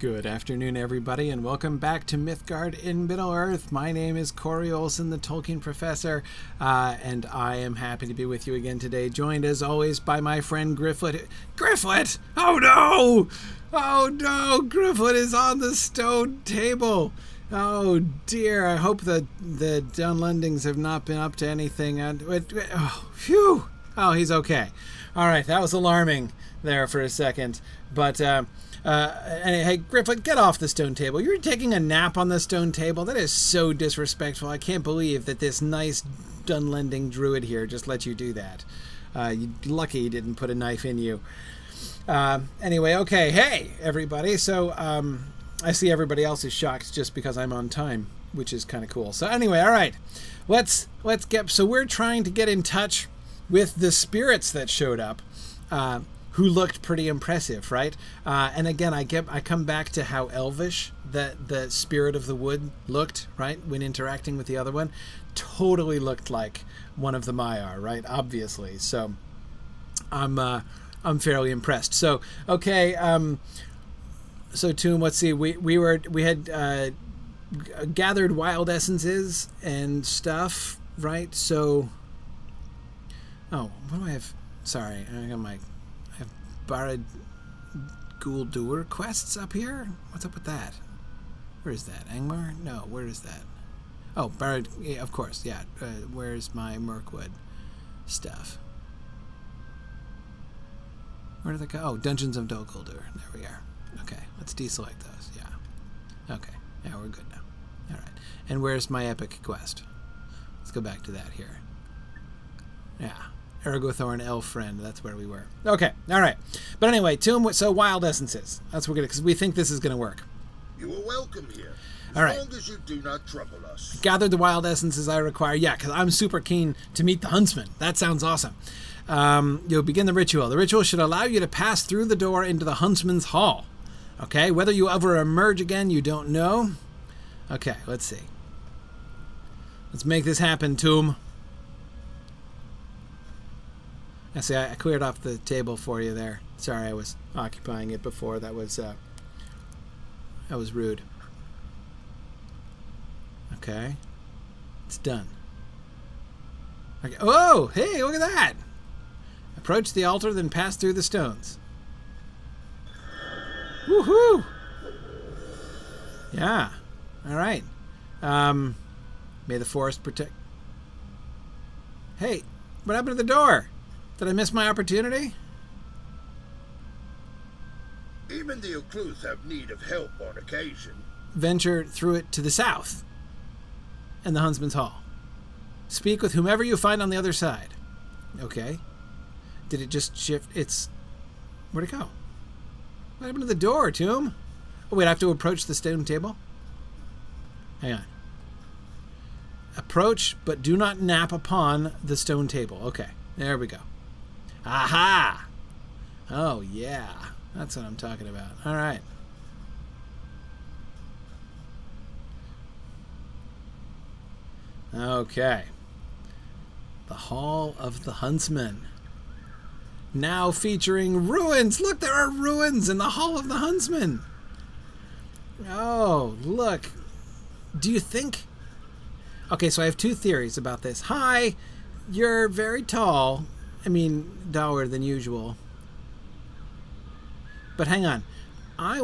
Good afternoon, everybody, and welcome back to Mythgard in Middle-earth. My name is Corey Olsen, the Tolkien Professor, and I am happy to be with you again today, joined as always by my friend Gryfflet. Gryfflet! Oh no! Oh no! Gryfflet is on the stone table! Oh dear, I hope that the Dunlendings have not been up to anything. Oh, phew! Oh, he's okay. Alright, that was alarming there for a second, but hey, Gryfflet, get off the stone table. You're taking a nap on the stone table. That is so disrespectful. I can't believe that this nice Dunlending druid here just let you do that. You're lucky he didn't put a knife in you. Anyway, okay. Hey, everybody. So, I see everybody else is shocked just because I'm on time, which is kind of cool. So anyway, all right. Let's get... So we're trying to get in touch with the spirits that showed up. Who looked pretty impressive, right? And again, I come back to how elvish that the spirit of the wood looked, right? When interacting with the other one, totally looked like one of the Maiar, right? Obviously, so I'm fairly impressed. So okay, so Toom, let's see. We had gathered wild essences and stuff, right? So, oh, what do I have? Sorry, I got my Barad Guldur quests up here? What's up with that? Where is that? Angmar? No, where is that? Oh, Barad, yeah, of course, yeah. Where's my Mirkwood stuff? Where did that go? Oh, Dungeons of Dol Guldur. There we are. Okay, let's deselect those, yeah. Okay, yeah, we're good now. Alright, and where's my epic quest? Let's go back to that here. Yeah. Ergothorn, elf friend. That's where we were. Okay, all right. But anyway, so wild essences. That's what we're gonna, because we think this is gonna work. You are welcome here, as long as you do not trouble us. Gathered the wild essences I require. Yeah, because I'm super keen to meet the Huntsman. That sounds awesome. You'll begin the ritual. The ritual should allow you to pass through the door into the Huntsman's hall. Okay, whether you ever emerge again, you don't know. Okay, let's see. Let's make this happen, Toom. I see, I cleared off the table for you there. Sorry, I was occupying it before. That was rude. Okay. It's done. Okay. Oh, hey, look at that! Approach the altar, then pass through the stones. Woohoo! Yeah. All right. May the forest protect... Hey, what happened to the door? Did I miss my opportunity? Even the Uncouth have need of help on occasion. Venture through it to the south and the Huntsman's Hall. Speak with whomever you find on the other side. Okay. Did it just shift? Where'd it go? What happened to the door, Toom? Oh, wait, I have to approach the stone table? Hang on. Approach, but do not nap upon the stone table. Okay, there we go. Aha! Oh, yeah. That's what I'm talking about. All right. Okay. The Hall of the Huntsman. Now featuring ruins. Look, there are ruins in the Hall of the Huntsman. Oh, look. Do you think... Okay, so I have two theories about this. Hi, you're very tall. I mean, taller than usual. But hang on. Can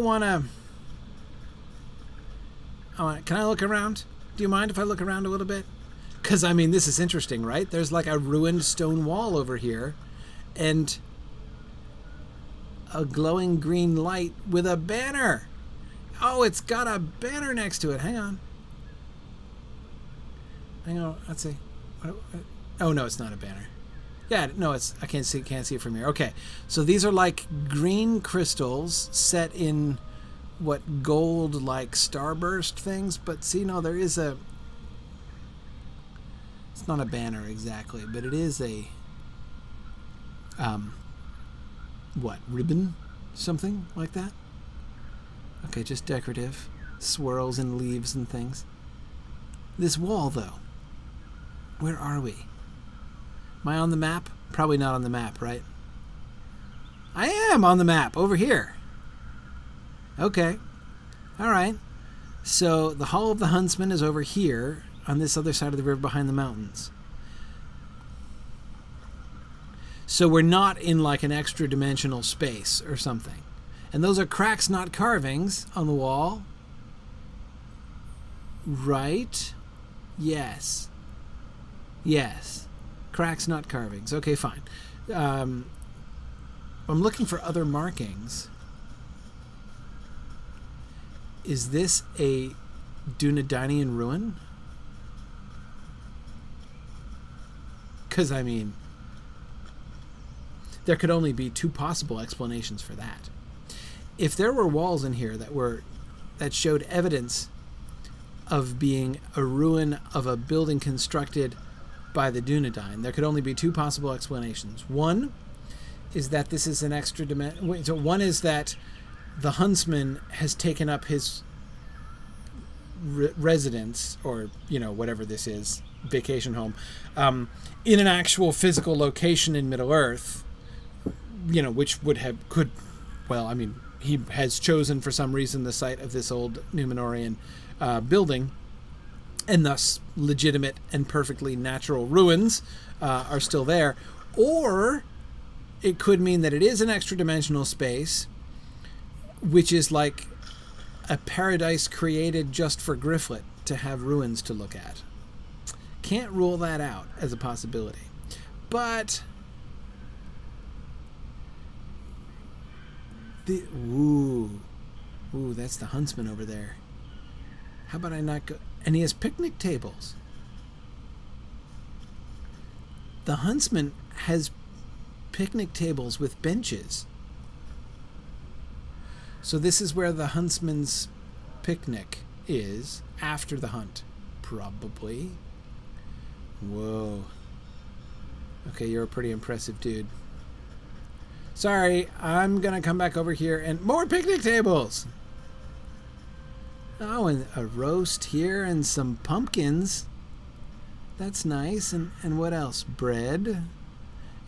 I look around? Do you mind if I look around a little bit? Because, I mean, this is interesting, right? There's like a ruined stone wall over here. And a glowing green light with a banner. Oh, it's got a banner next to it. Hang on. Let's see. Oh, no, it's not a banner. Yeah, no, I can't see it from here. Okay, so these are like green crystals set in what gold like starburst things, but see, no, there is it's not a banner exactly, but it is a ribbon, something like that. Okay, just decorative swirls and leaves and things. This wall, though, where are we? Am I on the map? Probably not on the map, right? I am on the map, over here. Okay. All right. So the Hall of the Huntsman is over here on this other side of the river behind the mountains. So we're not in like an extra dimensional space or something. And those are cracks, not carvings on the wall. Right? Yes. Yes. Cracks, not carvings. Okay, fine. I'm looking for other markings. Is this a Dunlending ruin? Because, I mean, there could only be two possible explanations for that. If there were walls in here that showed evidence of being a ruin of a building constructed by the Dunlending, there could only be two possible explanations. One is that this is an extra dimension. So one is that the Huntsman has taken up his residence, or whatever this is, vacation home, in an actual physical location in Middle Earth, which he has chosen for some reason the site of this old Numenorian building, and thus legitimate and perfectly natural ruins are still there. Or it could mean that it is an extra dimensional space, which is like a paradise created just for Gryfflet to have ruins to look at. Can't rule that out as a possibility. But ooh, that's the Huntsman over there. How about I not go? And he has picnic tables. The Huntsman has picnic tables with benches. So this is where the Huntsman's picnic is after the hunt, probably. Whoa. Okay, you're a pretty impressive dude. Sorry, I'm gonna come back over here and more picnic tables. Oh, and a roast here and some pumpkins. That's nice. And what else? Bread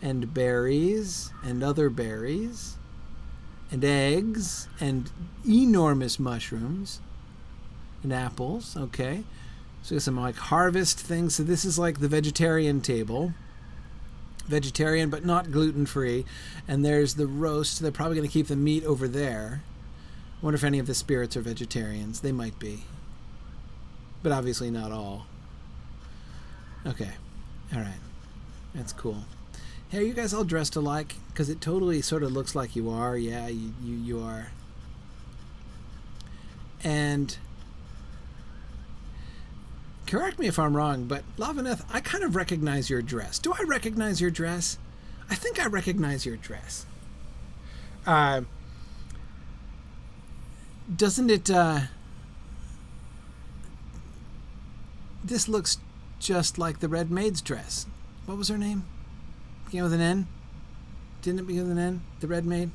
and berries and other berries and eggs and enormous mushrooms and apples. Okay. So some like harvest things. So this is like the vegetarian table. Vegetarian but not gluten-free. And there's the roast. They're probably going to keep the meat over there. I wonder if any of the spirits are vegetarians. They might be. But obviously not all. Okay. Alright. That's cool. Hey, are you guys all dressed alike? Because it totally sort of looks like you are. Yeah, you are. And correct me if I'm wrong, but Lavaneth, I kind of recognize your dress. Do I recognize your dress? I think I recognize your dress. Doesn't it, this looks just like the Red Maid's dress. What was her name? Began with an N? Didn't it begin with an N? The Red Maid?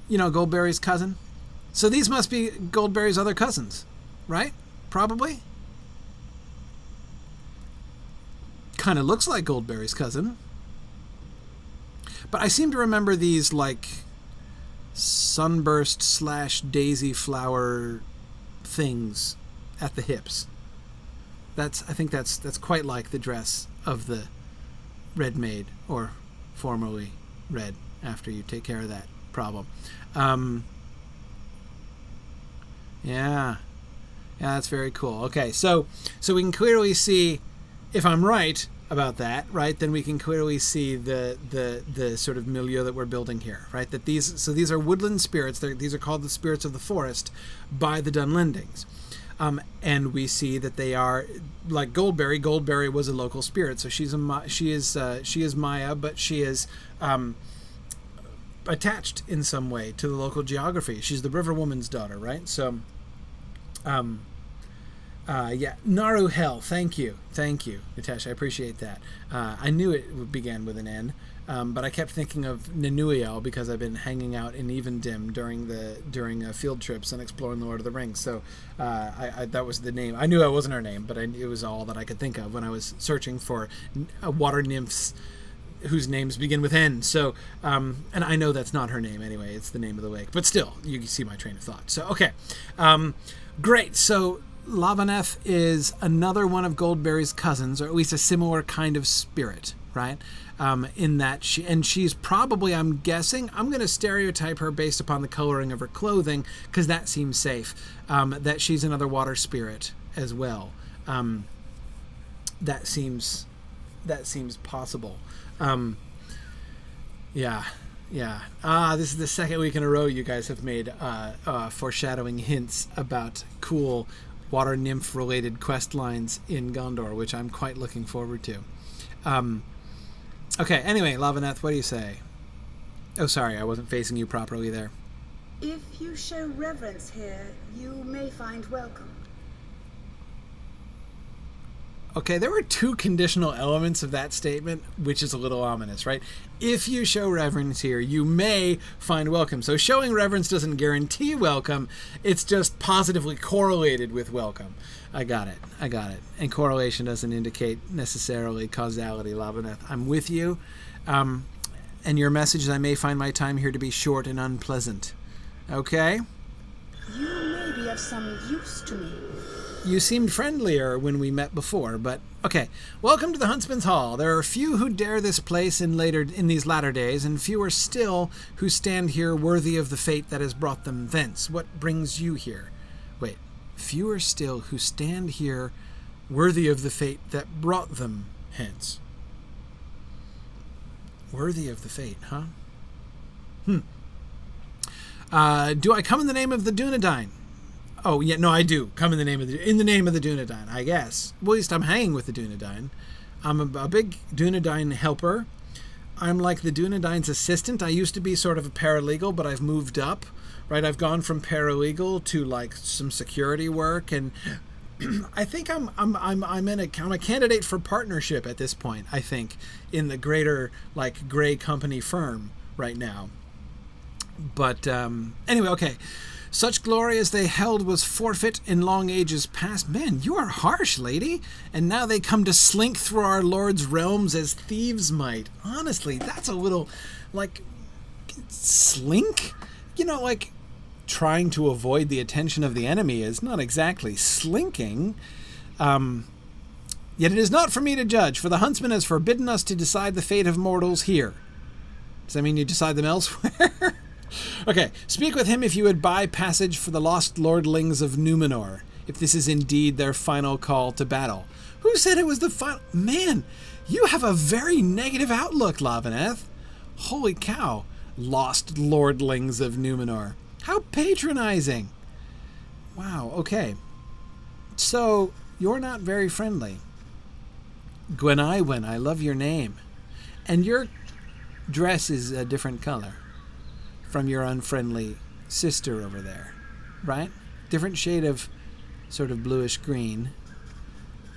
Goldberry's cousin? So these must be Goldberry's other cousins, right? Probably? Kind of looks like Goldberry's cousin. But I seem to remember these, like, sunburst / daisy flower things at the hips. I think that's quite like the dress of the Red Maid, or formerly Red, after you take care of that problem. Yeah, that's very cool. Okay, so we can clearly see, if I'm right about that, right, then we can clearly see the sort of milieu that we're building here, right? That these are woodland spirits. These are called the spirits of the forest by the Dunlendings. And we see that they are like Goldberry. Goldberry was a local spirit, so she is Maya, but she is attached in some way to the local geography. She's the River Woman's daughter, right? So, Naru Hell. Thank you, Natasha. I appreciate that. I knew it began with an N. But I kept thinking of Nanuiel because I've been hanging out in Evendim during field trips and exploring the Lord of the Rings. So that was the name. I knew it wasn't her name, but it was all that I could think of when I was searching for water nymphs whose names begin with N. So, and I know that's not her name anyway. It's the name of the lake. But still, you see my train of thought. So, okay. Great. So, Lavaneth is another one of Goldberry's cousins, or at least a similar kind of spirit, right? In that she's probably, I'm guessing, I'm going to stereotype her based upon the coloring of her clothing, because that seems safe, that she's another water spirit as well. That seems possible. Yeah. This is the second week in a row you guys have made foreshadowing hints about cool water nymph related quest lines in Gondor, which I'm quite looking forward to. Okay, anyway, Lavaneth, what do you say? Oh, sorry, I wasn't facing you properly there. If you show reverence here, you may find welcome. Okay, there were two conditional elements of that statement, which is a little ominous, right? If you show reverence here, you may find welcome. So showing reverence doesn't guarantee welcome. It's just positively correlated with welcome. I got it. And correlation doesn't indicate necessarily causality, Lavaneth. I'm with you. And your message is I may find my time here to be short and unpleasant. Okay? You may be of some use to me. You seemed friendlier when we met before, but okay. Welcome to the Huntsman's Hall. There are few who dare this place in these latter days, and fewer still who stand here worthy of the fate that has brought them thence. What brings you here? Wait, fewer still who stand here worthy of the fate that brought them hence. Worthy of the fate, huh? Do I come in the name of the Dunedain? Oh, yeah, no, I do. Come in the name of the Dunedain, I guess. Well, at least I'm hanging with the Dunedain. I'm a big Dunedain helper. I'm like the Dunedain's assistant. I used to be sort of a paralegal, but I've moved up, right? I've gone from paralegal to like some security work, and I think I'm a candidate for partnership at this point, I think, in the greater like gray company firm right now. But anyway, okay. Such glory as they held was forfeit in long ages past. Man, you are harsh, lady. And now they come to slink through our Lord's realms as thieves might. Honestly, that's a little, like, slink? You know, like, trying to avoid the attention of the enemy is not exactly slinking. Yet it is not for me to judge, for the Huntsman has forbidden us to decide the fate of mortals here. Does that mean you decide them elsewhere? Okay, speak with him if you would buy passage for the lost lordlings of Numenor, if this is indeed their final call to battle. Who said it was the final? Man, you have a very negative outlook, Lavaneth. Holy cow, lost lordlings of Numenor. How patronizing. Wow, okay. So, you're not very friendly. Gwenaiwen, I love your name. And your dress is a different color from your unfriendly sister over there, right? Different shade of sort of bluish green.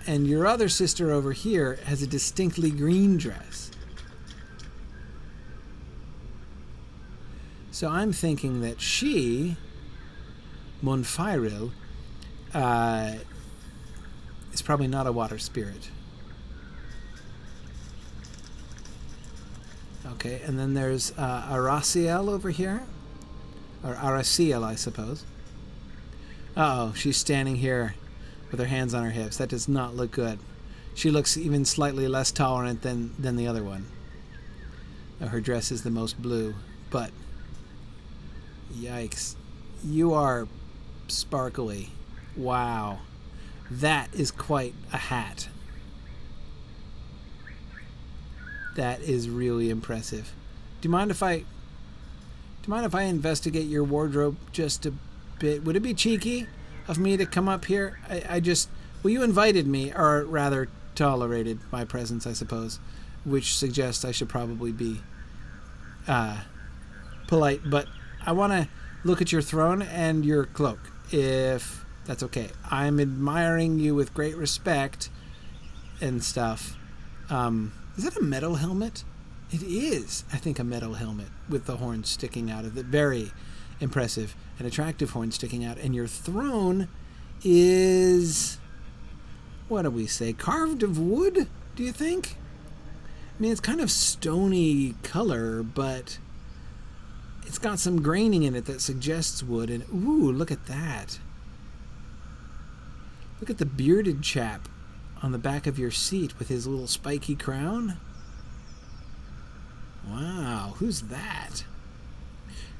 And your other sister over here has a distinctly green dress. So I'm thinking that she, Monfiril, is probably not a water spirit. Okay, and then there's Araciel over here. Or Araciel, I suppose. Uh-oh, she's standing here with her hands on her hips. That does not look good. She looks even slightly less tolerant than the other one. Her dress is the most blue, but yikes. You are sparkly. Wow. That is quite a hat. That is really impressive. Do you mind if I investigate your wardrobe just a bit? Would it be cheeky of me to come up here? Well, you invited me, or rather tolerated my presence, I suppose, which suggests I should probably be polite, but I want to look at your throne and your cloak, if that's okay. I'm admiring you with great respect and stuff. Is that a metal helmet? It is, I think, a metal helmet with the horns sticking out of it. Very impressive. An attractive horn sticking out. And your throne is, what do we say, carved of wood, do you think? I mean, it's kind of stony color, but it's got some graining in it that suggests wood. And ooh, look at that. Look at the bearded chap on the back of your seat with his little spiky crown. Wow, who's that?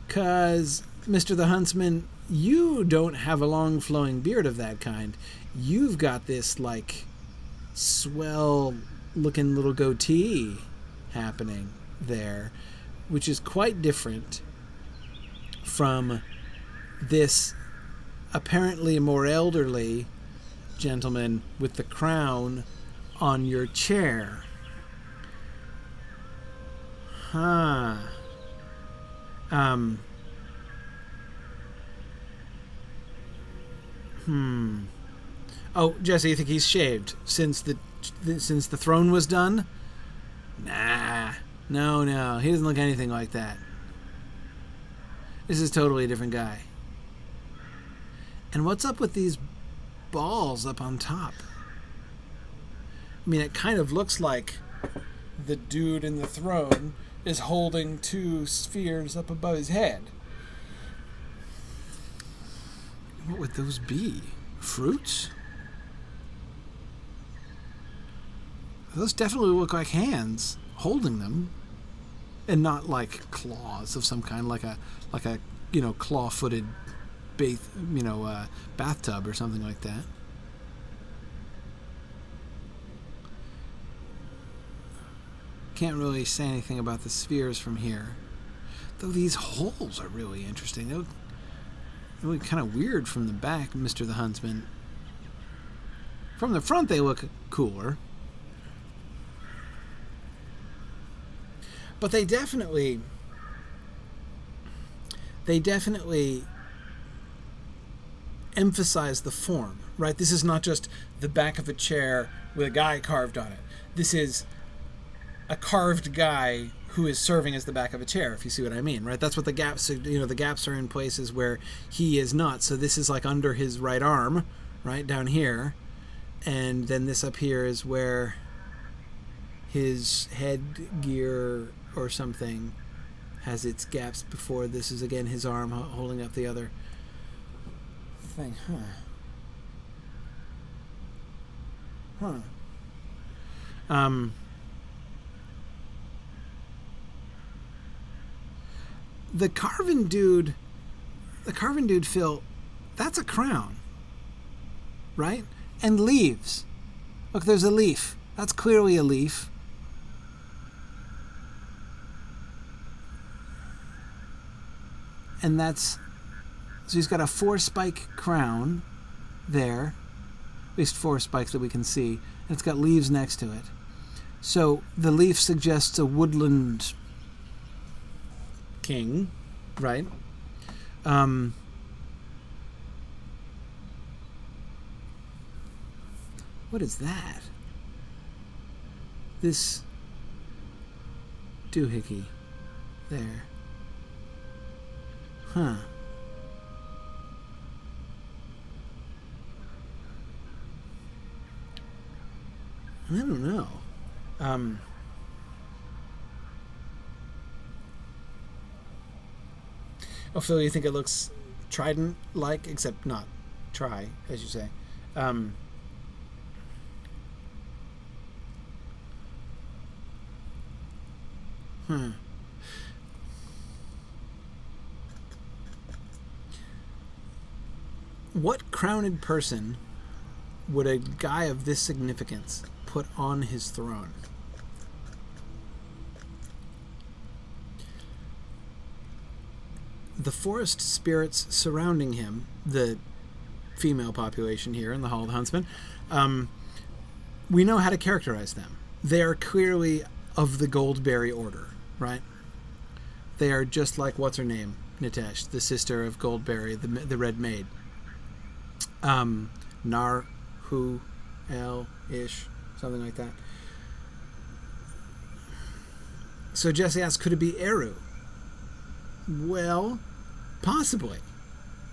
'Cause, Mr. the Huntsman, you don't have a long flowing beard of that kind. You've got this, like, swell looking little goatee happening there, which is quite different from this apparently more elderly gentleman with the crown on your chair. Huh. Oh, Jesse, you think he's shaved since the throne was done? Nah. No. He doesn't look anything like that. This is totally a different guy. And what's up with these balls up on top? I mean, it kind of looks like the dude in the throne is holding two spheres up above his head. What would those be? Fruits? Those definitely look like hands holding them, and not like claws of some kind, like a claw-footed bathtub or something like that. Can't really say anything about the spheres from here, though these holes are really interesting. They look really kind of weird from the back, Mr. the Huntsman. From the front they look cooler, but they definitely emphasize the form, right? This is not just the back of a chair with a guy carved on it. This is a carved guy who is serving as the back of a chair, if you see what I mean, right? That's what the gaps, the gaps are in places where he is not. So this is like under his right arm, right down here. And then this up here is where his headgear or something has its gaps before this is again his arm holding up the other thing. The carven dude, Phil, that's a crown, right? And leaves. Look, there's a leaf. That's clearly a leaf. And so he's got a 4-spike crown there, at least 4 spikes that we can see, and it's got leaves next to it. So the leaf suggests a woodland king, right? What is that? This doohickey there. I don't know. Oh, Phil, you think it looks trident-like, except not try, as you say. What crowned person would a guy of this significance put on his throne? The forest spirits surrounding him, the female population here in the Hall of the Huntsman, we know how to characterize them. They are clearly of the Goldberry order, right? They are just like, what's her name? Nitesh, the sister of Goldberry, the Red Maid. Nar, Hu, El, Ish, something like that. So Jesse asks, could it be Eru? Well, possibly.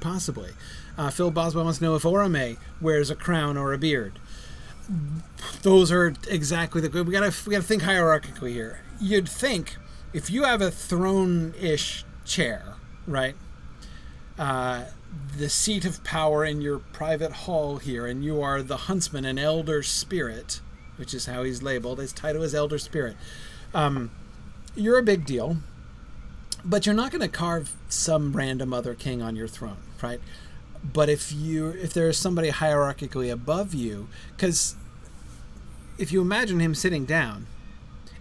Phil Boswell wants to know if Orome wears a crown or a beard. those are exactly the good. We gotta think hierarchically here. You'd think if you have a throne-ish chair, right? The seat of power in your private hall here, and you are the Huntsman, an elder spirit, which is how he's labeled. His title is Elder Spirit. You're a big deal, but you're not going to carve some random other king on your throne, right? But if there is somebody hierarchically above you, because if you imagine him sitting down,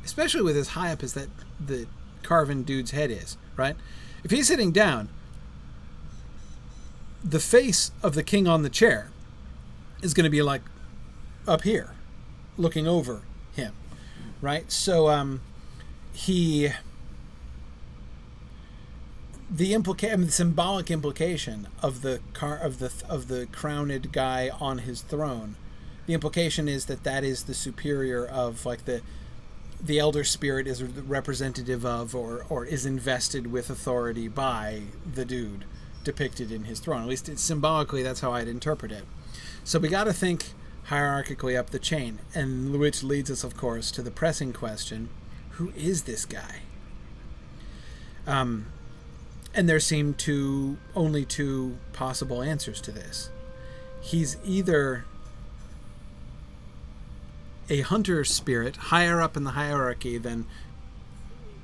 especially with as high up as that the carven dude's head is, right? If he's sitting down, the face of the king on the chair is going to be like up here, looking over him, right? So the symbolic implication of the crowned guy on his throne, the implication is that is the superior of, like, the elder spirit is representative of or is invested with authority by the dude depicted in his throne. At least it's symbolically, that's how I'd interpret it. So we got to think hierarchically up the chain, and which leads us, of course, to the pressing question: who is this guy? And there seem only two possible answers to this. He's either a hunter spirit higher up in the hierarchy than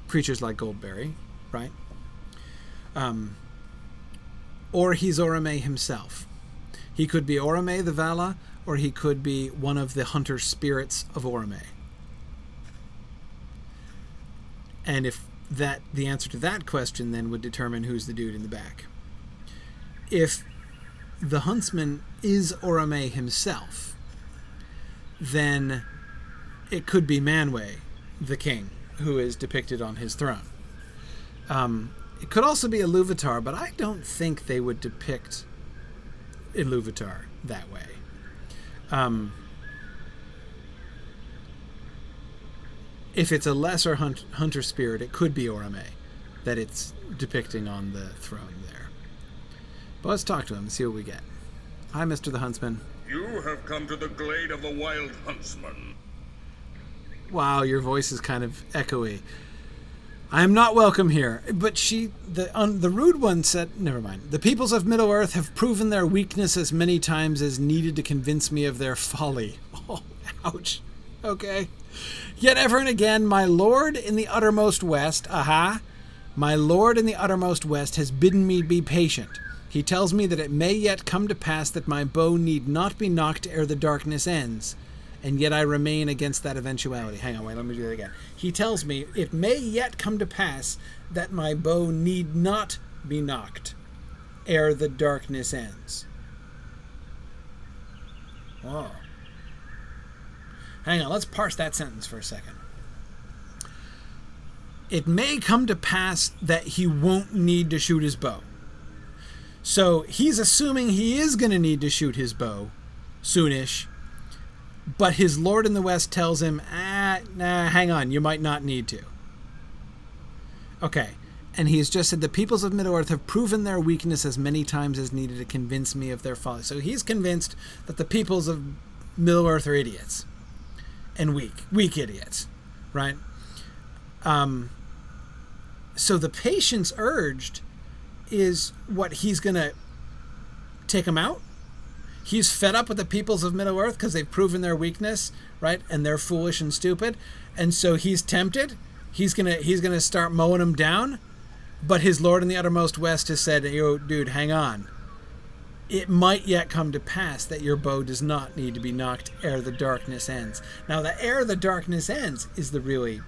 creatures like Goldberry, right? Or he's Orome himself. He could be Orome the Vala, or he could be one of the hunter spirits of Orome. And if the answer to that question then would determine who's the dude in the back. If the huntsman is Orome himself, then it could be Manwë, the king, who is depicted on his throne. It could also be Iluvatar, but I don't think they would depict Iluvatar that way. If it's a lesser hunter spirit, it could be Orome that it's depicting on the throne there. But let's talk to him and see what we get. Hi, Mr. the Huntsman. You have come to the glade of the wild huntsman. Wow, your voice is kind of echoey. I am not welcome here. But the rude one said, never mind. The peoples of Middle-earth have proven their weakness as many times as needed to convince me of their folly. Oh, ouch. Okay. Yet ever and again, my lord in the uttermost west, my lord in the uttermost west has bidden me be patient. He tells me that it may yet come to pass that my bow need not be knocked ere the darkness ends. And yet I remain against that eventuality. Hang on, wait, let me do that again. He tells me it may yet come to pass that my bow need not be knocked ere the darkness ends. Oh. Hang on, let's parse that sentence for a second. It may come to pass that he won't need to shoot his bow. So he's assuming he is going to need to shoot his bow soonish, but his lord in the west tells him, nah, hang on, you might not need to. Okay, and he's just said the peoples of Middle-earth have proven their weakness as many times as needed to convince me of their folly. So he's convinced that the peoples of Middle-earth are idiots. And weak idiots, right? So the patience urged is what he's going to take them out. He's fed up with the peoples of Middle-earth because they've proven their weakness, right? And they're foolish and stupid. And so he's tempted. He's gonna start mowing them down. But his lord in the uttermost west has said, yo, dude, hang on. It might yet come to pass that your bow does not need to be knocked ere the darkness ends. Now, the ere the darkness ends is the really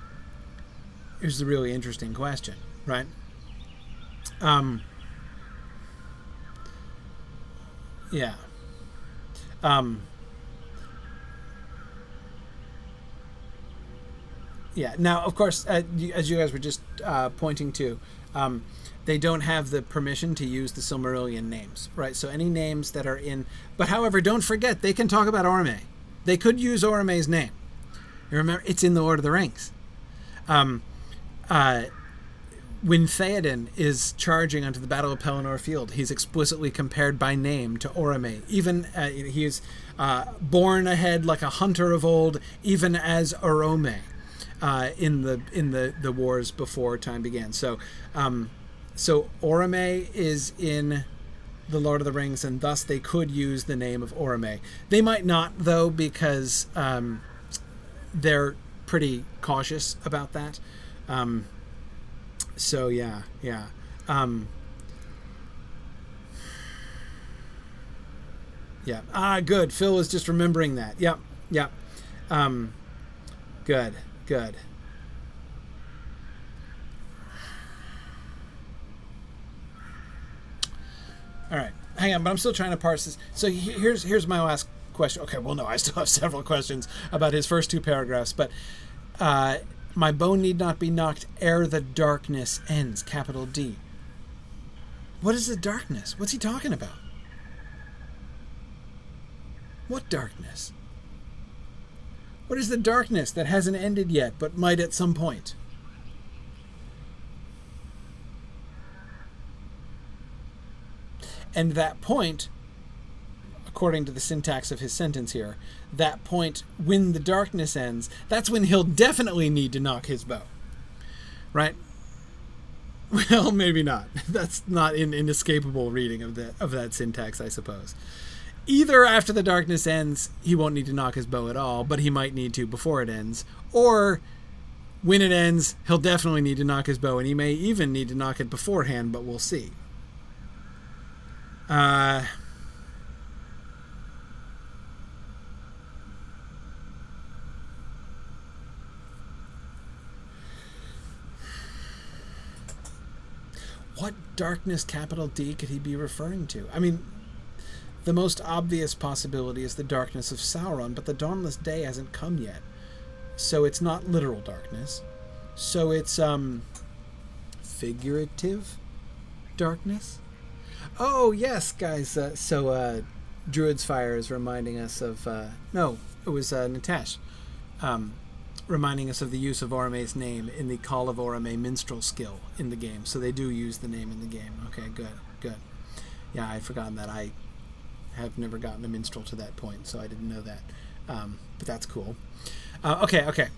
interesting question, right? Yeah. Yeah. Now, of course, as you guys were just pointing to, they don't have the permission to use the Silmarillion names, right? So any names that are in... But however, don't forget, they can talk about Orome. They could use Orome's name. You remember, it's in the Lord of the Rings. when Theoden is charging onto the Battle of Pelennor Field, he's explicitly compared by name to Orome. Even he's born ahead like a hunter of old, even as Orome in the wars before time began. So Orome is in the Lord of the Rings, and thus they could use the name of Orome. They might not, though, because they're pretty cautious about that. So yeah. Yeah. Good. Phil was just remembering that. Yep. Good. All right. Hang on, but I'm still trying to parse this. So here's my last question. Okay, well, no, I still have several questions about his first two paragraphs, but my bow need not be knocked ere the darkness ends, capital D. What is the darkness? What's he talking about? What darkness? What is the darkness that hasn't ended yet, but might at some point? And that point, according to the syntax of his sentence here, that point, when the darkness ends, that's when he'll definitely need to knock his bow. Right? Well, maybe not. That's not an inescapable reading of that syntax, I suppose. Either after the darkness ends, he won't need to knock his bow at all, but he might need to before it ends. Or, when it ends, he'll definitely need to knock his bow, and he may even need to knock it beforehand, but we'll see. What darkness, capital D, could he be referring to? I mean, the most obvious possibility is the darkness of Sauron, but the dawnless day hasn't come yet. So it's not literal darkness. So it's, figurative darkness? Oh, yes, guys. Druid's Fire is reminding us of... no, it was Nitesh. Reminding us of the use of Orome's name in the Call of Orome minstrel skill in the game. So they do use the name in the game. Okay, good. Yeah, I'd forgotten that. I have never gotten a minstrel to that point, so I didn't know that. But that's cool. Okay.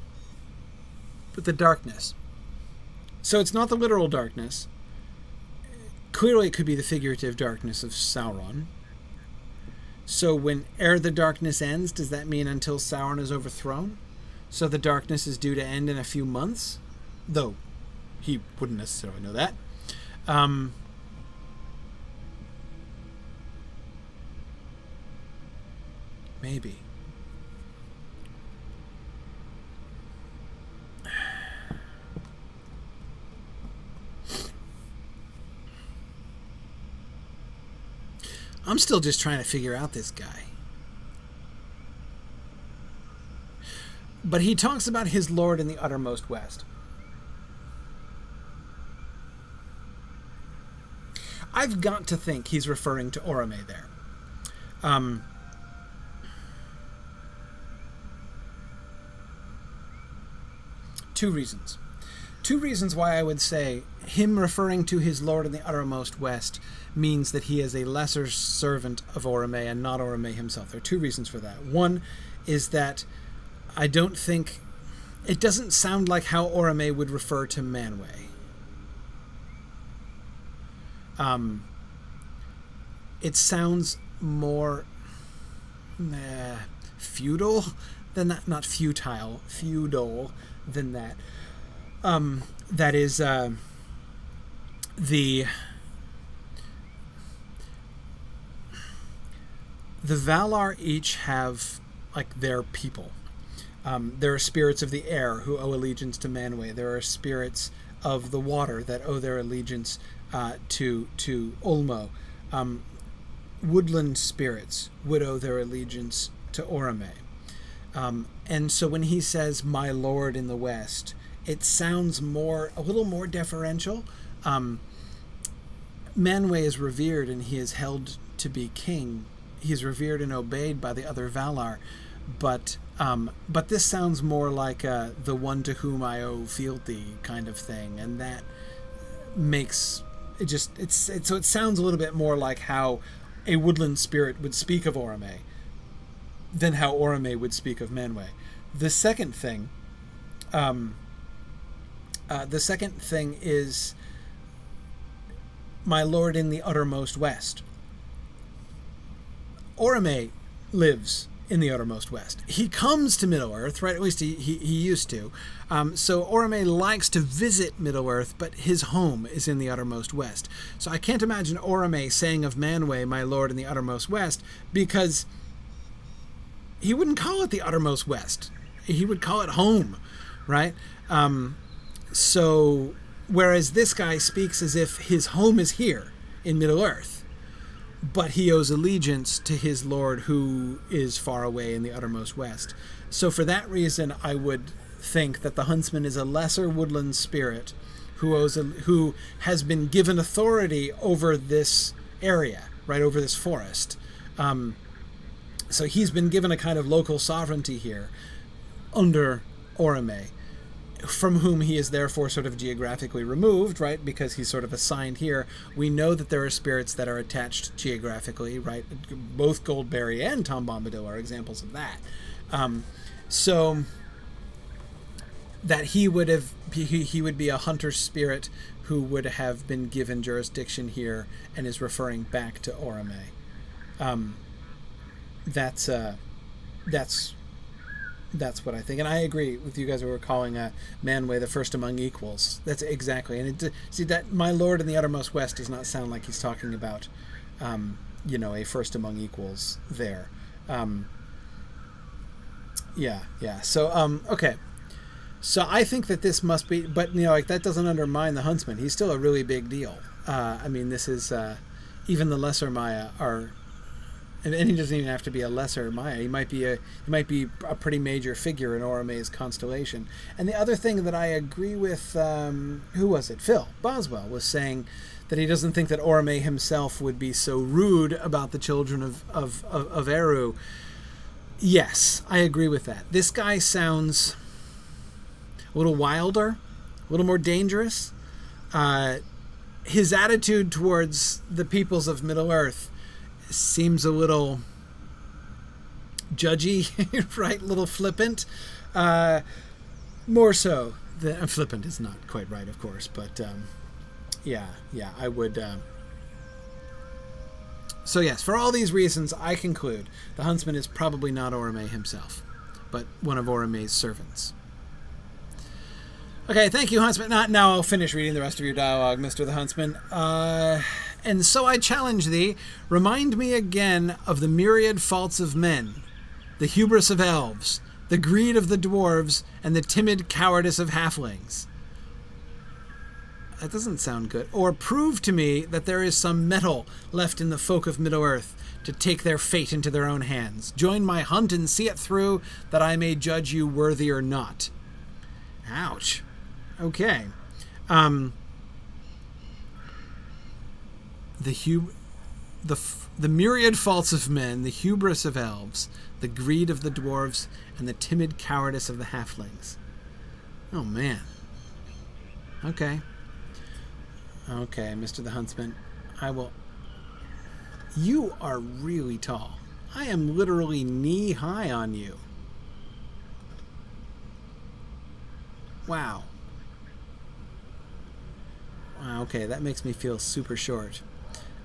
But the darkness. So it's not the literal darkness. Clearly it could be the figurative darkness of Sauron. So when ere the darkness ends, does that mean until Sauron is overthrown? So the darkness is due to end in a few months? Though he wouldn't necessarily know that. Maybe. I'm still just trying to figure out this guy. But he talks about his lord in the uttermost west. I've got to think he's referring to Orome there. Two reasons. Two reasons why I would say him referring to his lord in the uttermost west means that he is a lesser servant of Orome and not Orome himself. There are two reasons for that. One is that I don't think... It doesn't sound like how Orome would refer to Manwë. It sounds more feudal than that. Not futile. Feudal than that. That is the Valar each have like their people. There are spirits of the air who owe allegiance to Manwë. There are spirits of the water that owe their allegiance to Ulmo. Woodland spirits would owe their allegiance to Orome. And so when he says, "My lord in the west," it sounds a little more deferential. Manwë is revered and he is held to be king. He is revered and obeyed by the other Valar, but this sounds more like the one to whom I owe fealty kind of thing, and that makes it just so it sounds a little bit more like how a woodland spirit would speak of Orome than how Orome would speak of Manwë. The second thing is my lord in the uttermost west. Orome lives in the uttermost west. He comes to Middle-earth, right? At least he used to. So Orome likes to visit Middle-earth, but his home is in the uttermost west. So I can't imagine Orome saying of Manwë, my lord in the uttermost west, because he wouldn't call it the uttermost west. He would call it home, right? So whereas this guy speaks as if his home is here in Middle-earth, but he owes allegiance to his lord who is far away in the uttermost west. So for that reason, I would think that the Huntsman is a lesser woodland spirit who has been given authority over this area, right, over this forest. So he's been given a kind of local sovereignty here under Orome, from whom he is therefore sort of geographically removed, right, because he's sort of assigned here. We know that there are spirits that are attached geographically, right? Both Goldberry and Tom Bombadil are examples of that. So that he would be a hunter spirit who would have been given jurisdiction here and is referring back to Orome. That's what I think, and I agree with you guys who were calling Manwë the first among equals. That's exactly, and see that my lord in the uttermost west does not sound like he's talking about, a first among equals there. So okay, so I think that this must be, but that doesn't undermine the Huntsman. He's still a really big deal. This is even the lesser Maya are. And he doesn't even have to be a lesser Maya. He might be a pretty major figure in Orome's constellation. And the other thing that I agree with, who was it? Phil Boswell was saying that he doesn't think that Orome himself would be so rude about the children of Eru. Yes, I agree with that. This guy sounds a little wilder, a little more dangerous. His attitude towards the peoples of Middle-earth seems a little judgy, right? A little flippant. More so than flippant is not quite right, of course, but I would. So yes, for all these reasons, I conclude the Huntsman is probably not Orome himself, but one of Orome's servants. Okay, thank you, Huntsman. Now I'll finish reading the rest of your dialogue, Mr. the Huntsman. And so I challenge thee, remind me again of the myriad faults of men, the hubris of elves, the greed of the dwarves, and the timid cowardice of halflings. That doesn't sound good. Or prove to me that there is some metal left in the folk of Middle-earth to take their fate into their own hands. Join my hunt and see it through, that I may judge you worthy or not. Ouch. Okay. The myriad faults of men, the hubris of elves, the greed of the dwarves, and the timid cowardice of the halflings. Oh, man. Okay. Okay, Mr. the Huntsman. I will... You are really tall. I am literally knee-high on you. Wow. Wow, okay, that makes me feel super short.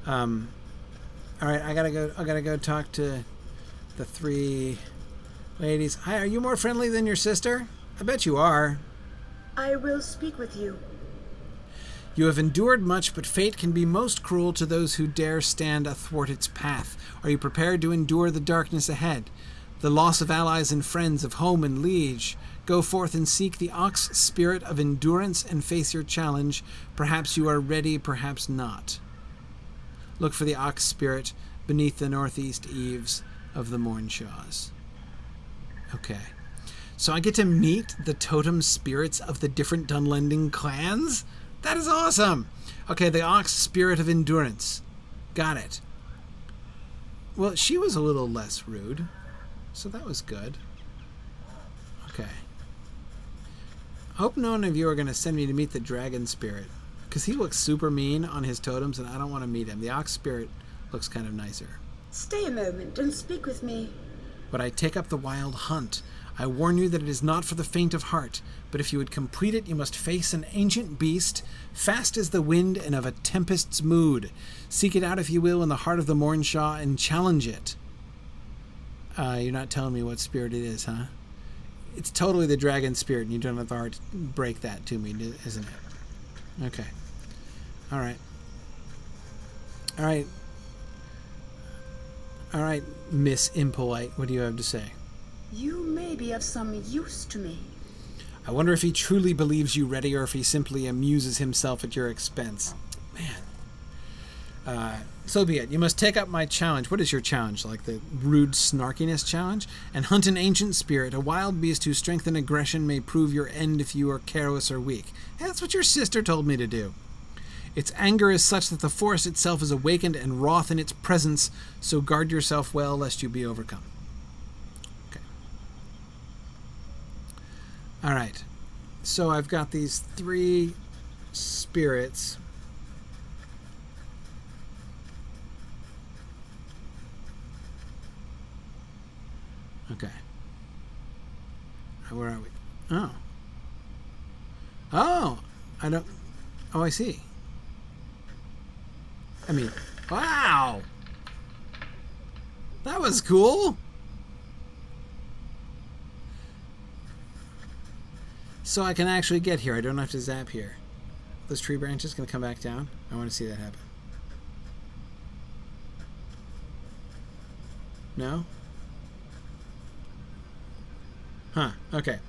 All right, I gotta go talk to the three ladies. Hi, are you more friendly than your sister? I bet you are. I will speak with you. You have endured much, but fate can be most cruel to those who dare stand athwart its path. Are you prepared to endure the darkness ahead, the loss of allies and friends, of home and liege? Go forth and seek the ox spirit of endurance and face your challenge. Perhaps you are ready, perhaps not. Look for the ox spirit beneath the northeast eaves of the Mornshaws. Okay. So I get to meet the totem spirits of the different Dunlending clans? That is awesome! Okay, the ox spirit of endurance. Got it. Well, she was a little less rude, so that was good. Okay. I hope none of you are going to send me to meet the dragon spirit. Because he looks super mean on his totems, and I don't want to meet him. The ox spirit looks kind of nicer. Stay a moment and speak with me. But I take up the wild hunt. I warn you that it is not for the faint of heart, but if you would complete it, you must face an ancient beast, fast as the wind and of a tempest's mood. Seek it out, if you will, in the heart of the Mornshaw, and challenge it. You're not telling me what spirit it is, huh? It's totally the dragon spirit, and you don't have the heart to break that to me, isn't it? Okay. All right. All right. All right, Miss Impolite, what do you have to say? You may be of some use to me. I wonder if he truly believes you ready, or if he simply amuses himself at your expense. Man. So be it. You must take up my challenge. What is your challenge? Like the rude snarkiness challenge? And hunt an ancient spirit, a wild beast whose strength and aggression may prove your end if you are careless or weak. Hey, that's what your sister told me to do. Its anger is such that the forest itself is awakened and wroth in its presence, so guard yourself well lest you be overcome. Okay. All right. So I've got these 3 spirits. Okay. Where are we? Oh. Oh! I don't... Oh, I see. I mean, wow! That was cool! So I can actually get here. I don't have to zap here. Those tree branches can come back down. I want to see that happen. No? Huh, okay.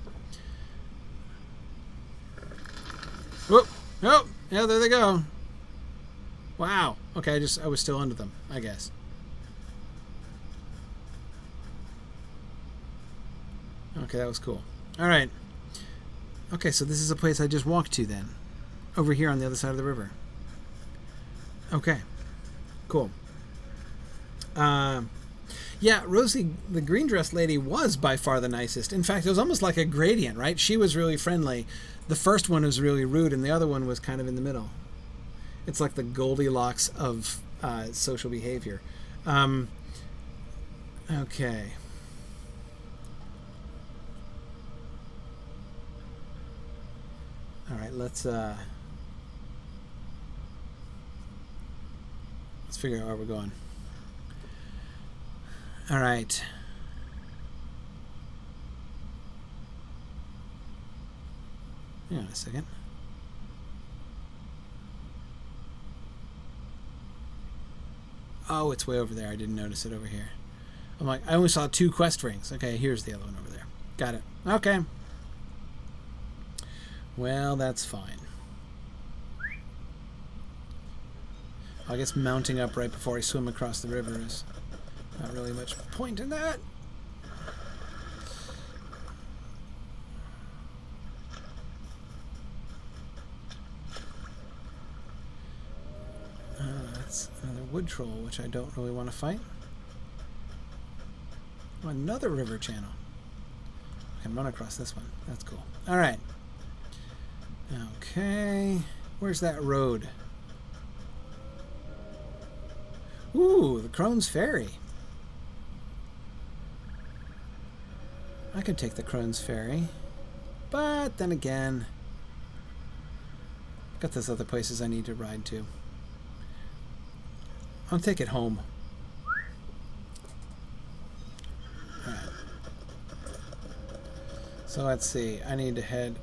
Whoop! Oh! Yeah, there they go. Wow. Okay, I was still under them, I guess. Okay, that was cool. Alright. Okay, so this is a place I just walked to then. Over here on the other side of the river. Okay. Cool. Yeah, Rosie, the green dress lady, was by far the nicest. In fact, it was almost like a gradient, right? She was really friendly. The first one was really rude, and the other one was kind of in the middle. It's like the Goldilocks of social behavior. Okay. All right, let's figure out where we're going. All right. Hang on a second. Oh, it's way over there. I didn't notice it over here. I'm like, I only saw 2 quest rings. Okay, here's the other one over there. Got it. Okay. Well, that's fine. I guess mounting up right before I swim across the river is not really much point in that. That's another wood troll, which I don't really want to fight. Oh, another river channel. I can run across this one. That's cool. All right. Okay. Where's that road? Ooh, the Crone's Ferry. I could take the Crone's Ferry. But then again, got those other places I need to ride to. I'll take it home. Alright. So let's see. I need to head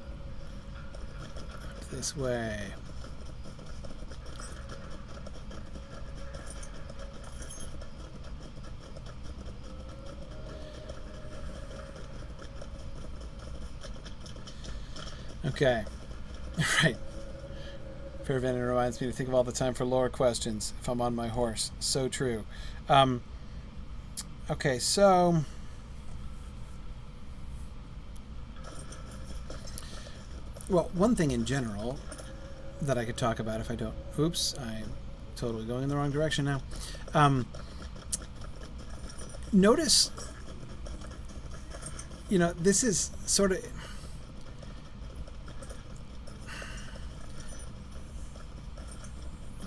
this way. Okay. Right. Fairvenner reminds me to think of all the time for lore questions if I'm on my horse. So true. Okay, so... Well, one thing in general that I could talk about if I don't... Oops, I'm totally going in the wrong direction now. Notice, you know, this is sort of...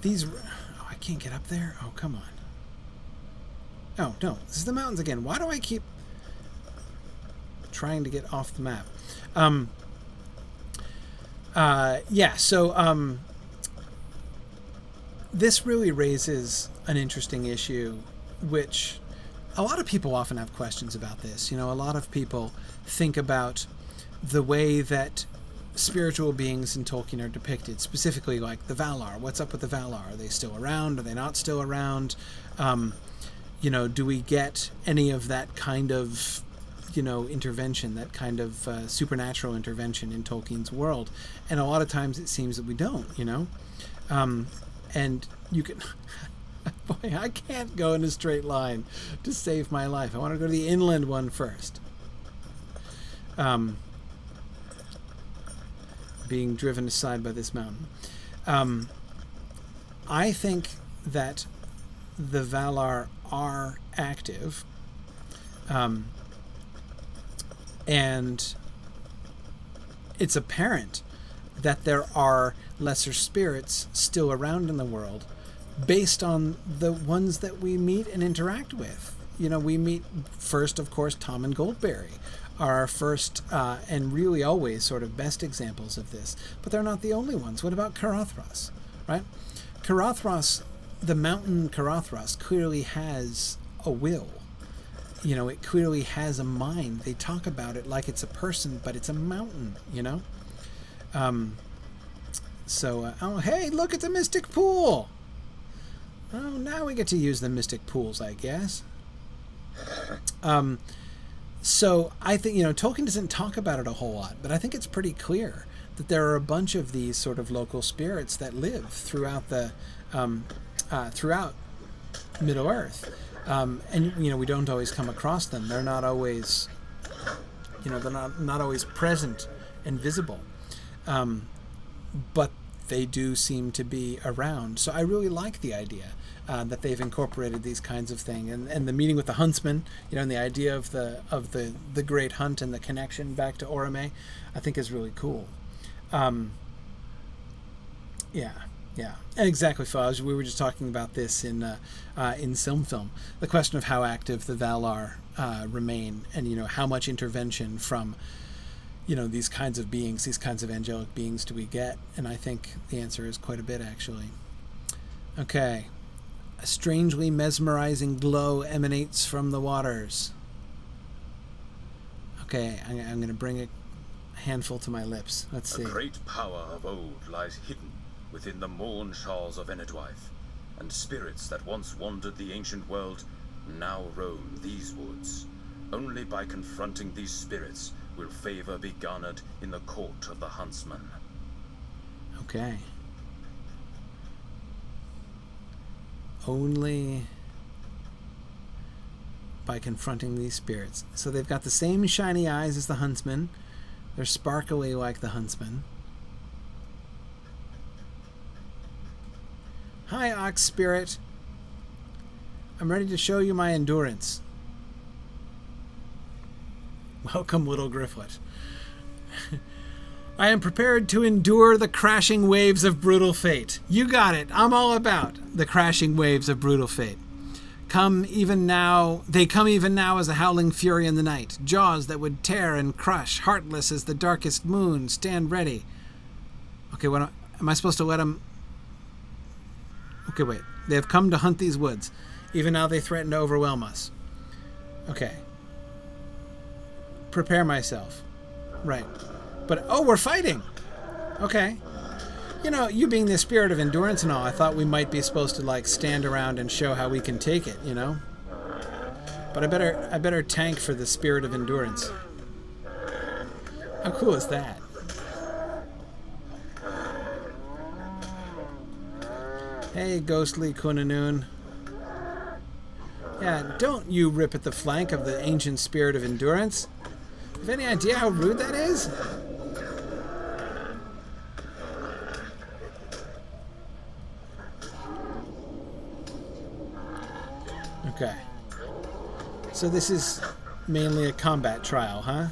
these... Oh, I can't get up there? Oh, come on. Oh, no. This is the mountains again. Why do I keep trying to get off the map? Yeah, so this really raises an interesting issue, which a lot of people often have questions about this. You know, a lot of people think about the way that spiritual beings in Tolkien are depicted, specifically like the Valar. What's up with the Valar? Are they still around? Are they not still around? You know, do we get any of that kind of, you know, intervention, that kind of supernatural intervention in Tolkien's world? And a lot of times it seems that we don't, you know? And you can... Boy, I can't go in a straight line to save my life. I want to go to the inland one first. Being driven aside by this mountain. I think that the Valar are active, and it's apparent that there are lesser spirits still around in the world based on the ones that we meet and interact with. You know, we meet first, of course, Tom and Goldberry are our first and really always sort of best examples of this. But they're not the only ones. What about Carothras, right? Carothras, the mountain Carothras, clearly has a will. You know, it clearly has a mind. They talk about it like it's a person, but it's a mountain, you know? Oh, hey, look, it's a mystic pool! Oh, now we get to use the mystic pools, I guess. So I think, you know, Tolkien doesn't talk about it a whole lot, but I think it's pretty clear that there are a bunch of these sort of local spirits that live throughout the throughout Middle Earth, and you know, we don't always come across them. They're not always, you know, they're not always present and visible, but they do seem to be around. So I really like the idea that they've incorporated these kinds of things, and the meeting with the Huntsman, you know, and the idea of the great hunt and the connection back to Orome, I think is really cool. Yeah, exactly, Fudge. We were just talking about this in Film, the question of how active the Valar remain, and you know, how much intervention from, you know, these kinds of beings, these kinds of angelic beings do we get? And I think the answer is quite a bit, actually. Okay. A strangely mesmerizing glow emanates from the waters. Okay, I'm going to bring a handful to my lips. Let's see. A great power of old lies hidden within the morn shawls of Enedwaith, and spirits that once wandered the ancient world now roam these woods. Only by confronting these spirits will favor be garnered in the court of the Huntsman. Okay. Only by confronting these spirits. So they've got the same shiny eyes as the Huntsman. They're sparkly like the Huntsman. Hi, Ox Spirit. I'm ready to show you my endurance. Welcome, little Gryfflet. I am prepared to endure the crashing waves of brutal fate. You got it. I'm all about the crashing waves of brutal fate. They come even now as a howling fury in the night. Jaws that would tear and crush, heartless as the darkest moon. Stand ready. Okay, am I supposed to let them... Okay, wait. They have come to hunt these woods. Even now they threaten to overwhelm us. Okay. Prepare myself. Right. But, oh, we're fighting! Okay. You know, you being the spirit of endurance and all, I thought we might be supposed to, like, stand around and show how we can take it, you know? But I better tank for the spirit of endurance. How cool is that? Hey, ghostly Kunanoon. Yeah, don't you rip at the flank of the ancient spirit of endurance. Have any idea how rude that is? Okay. So this is mainly a combat trial, huh?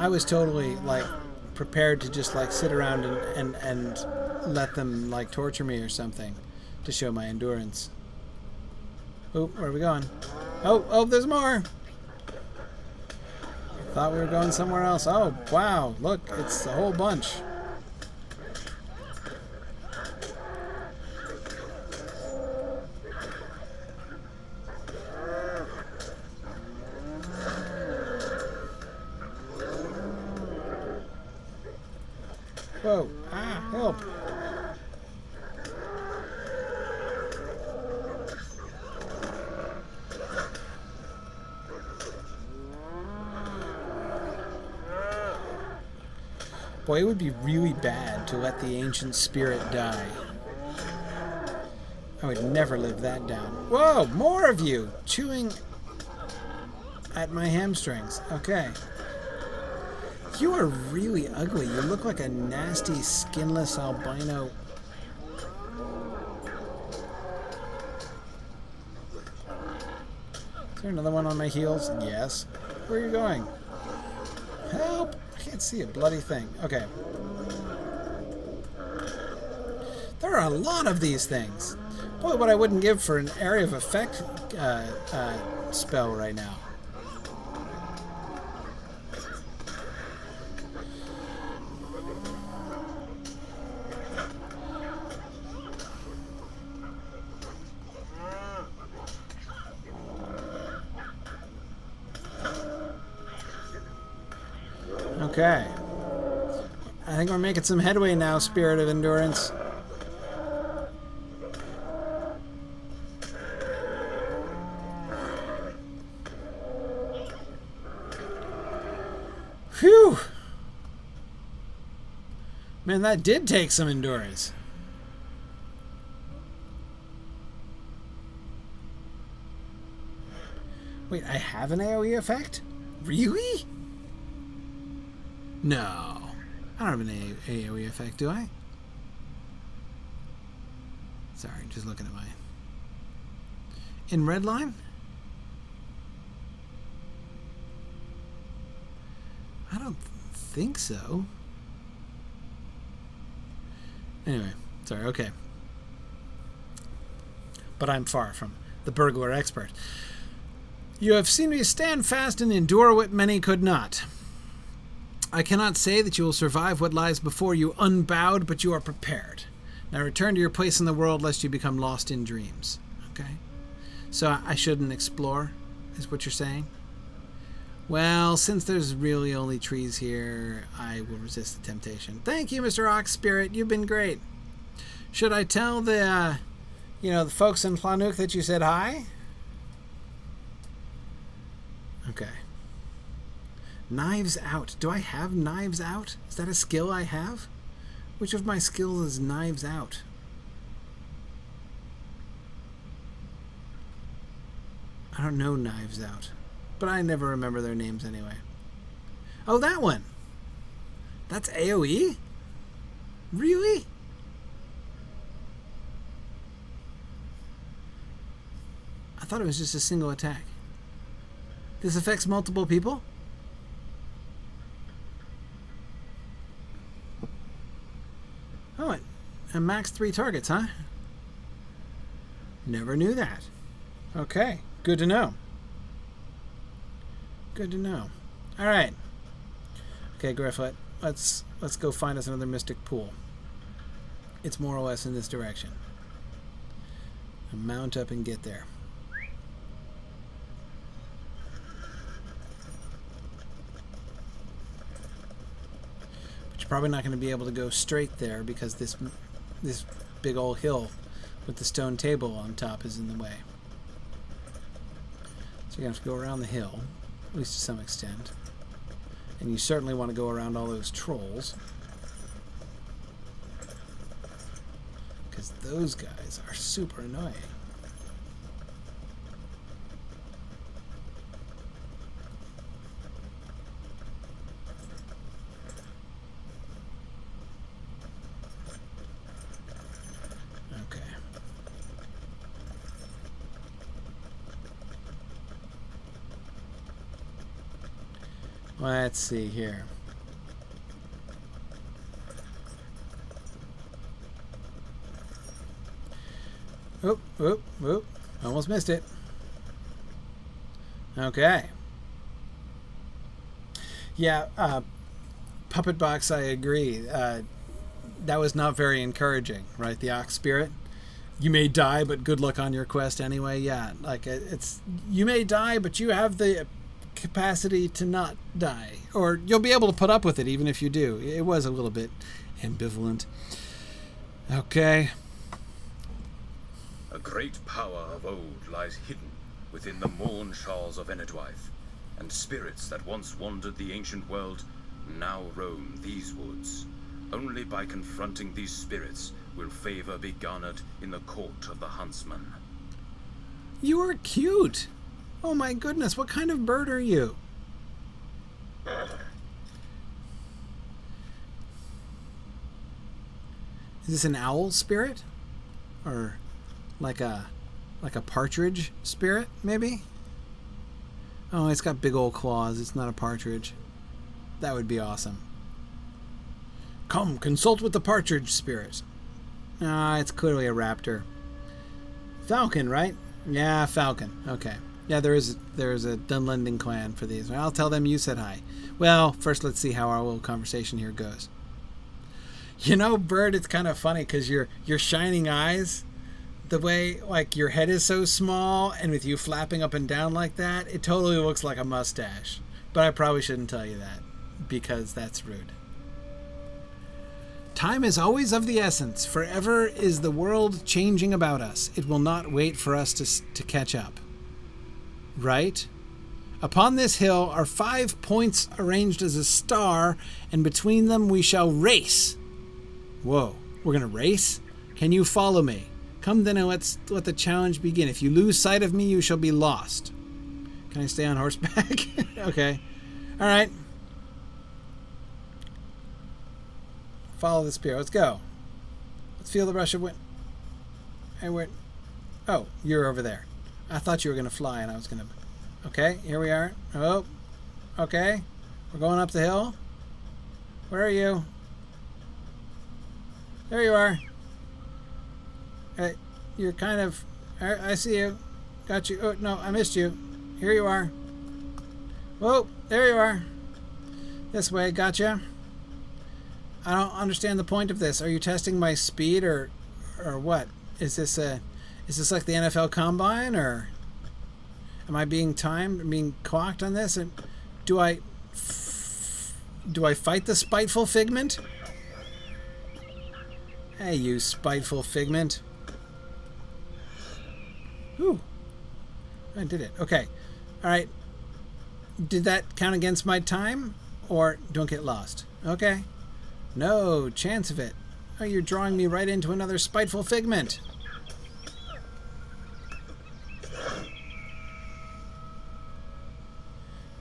I was totally like prepared to just like sit around and let them like torture me or something to show my endurance. Oh, where are we going? Oh, there's more. Thought we were going somewhere else. Oh, wow, look, it's a whole bunch. Whoa, help. Boy, it would be really bad to let the ancient spirit die. I would never live that down. Whoa, more of you! Chewing at my hamstrings. Okay. You are really ugly. You look like a nasty, skinless albino. Is there another one on my heels? Yes. Where are you going? Help! I can't see a bloody thing. Okay. There are a lot of these things. Boy, what I wouldn't give for an area of effect spell right now. Okay. I think we're making some headway now, Spirit of Endurance. Phew! Man, that did take some endurance. Wait, I have an AoE effect? Really? No. I don't have an AoE effect, do I? Sorry, just looking at my... In Redline? I don't think so. Anyway, sorry, okay. But I'm far from the burglar expert. You have seen me stand fast and endure what many could not. I cannot say that you will survive what lies before you unbowed, but you are prepared. Now return to your place in the world lest you become lost in dreams. Okay? So I shouldn't explore, is what you're saying? Well, since there's really only trees here, I will resist the temptation. Thank you, Mr. Ox Spirit. You've been great. Should I tell the, the folks in Planuk that you said hi? Okay. Knives Out. Do I have Knives Out? Is that a skill I have? Which of my skills is Knives Out? I don't know Knives Out. But I never remember their names anyway. Oh, that one! That's AoE? Really? I thought it was just a single attack. This affects multiple people? Oh, it max 3 targets, huh? Never knew that. Okay, good to know. Good to know. All right. Okay, Gryfflet, let's go find us another mystic pool. It's more or less in this direction. And mount up and get there. But you're probably not going to be able to go straight there because this big old hill with the stone table on top is in the way. So you're going to have to go around the hill. At least to some extent. And you certainly want to go around all those trolls. Because those guys are super annoying. Okay. Let's see here. Oop, oop, oop. Almost missed it. Okay. Yeah, Puppet Box, I agree. That was not very encouraging, right? The Ox Spirit. You may die, but good luck on your quest anyway. Yeah, like it's you may die, but you have the capacity to not die, or you'll be able to put up with it even if you do. It was a little bit ambivalent. Okay. A great power of old lies hidden within the morn shawls of Enedwyth, and spirits that once wandered the ancient world now roam these woods. Only by confronting these spirits will favor be garnered in the court of the Huntsman. You are cute. Oh my goodness, what kind of bird are you? Is this an owl spirit? Or like a partridge spirit, maybe? Oh, it's got big old claws. It's not a partridge. That would be awesome. Come, consult with the partridge spirit. Ah, it's clearly a raptor. Falcon, right? Yeah, falcon. Okay. Yeah, there is a Dunlending clan for these. I'll tell them you said hi. Well, first let's see how our little conversation here goes. You know, Bird, it's kind of funny because your shining eyes, the way like your head is so small, and with you flapping up and down like that, it totally looks like a mustache. But I probably shouldn't tell you that because that's rude. Time is always of the essence. Forever is the world changing about us. It will not wait for us to catch up. Right? Upon this hill are 5 points arranged as a star, and between them we shall race. Whoa, we're going to race? Can you follow me? Come then and let's let the challenge begin. If you lose sight of me, you shall be lost. Can I stay on horseback? Okay. All right. Follow the spear. Let's go. Let's feel the rush of wind. Hey, where? Oh, you're over there. I thought you were going to fly and I was going to... Okay, here we are. Oh, okay. We're going up the hill. Where are you? There you are. Hey, you're kind of... I see you. Got you. Oh, no, I missed you. Here you are. Whoa, there you are. This way, gotcha. I don't understand the point of this. Are you testing my speed or what? Is this like the NFL Combine, or am I being timed, being clocked on this? And do I fight the spiteful figment? Hey, you spiteful figment. Ooh. I did it. Okay. All right. Did that count against my time? Or don't get lost. Okay. No chance of it. Oh, you're drawing me right into another spiteful figment.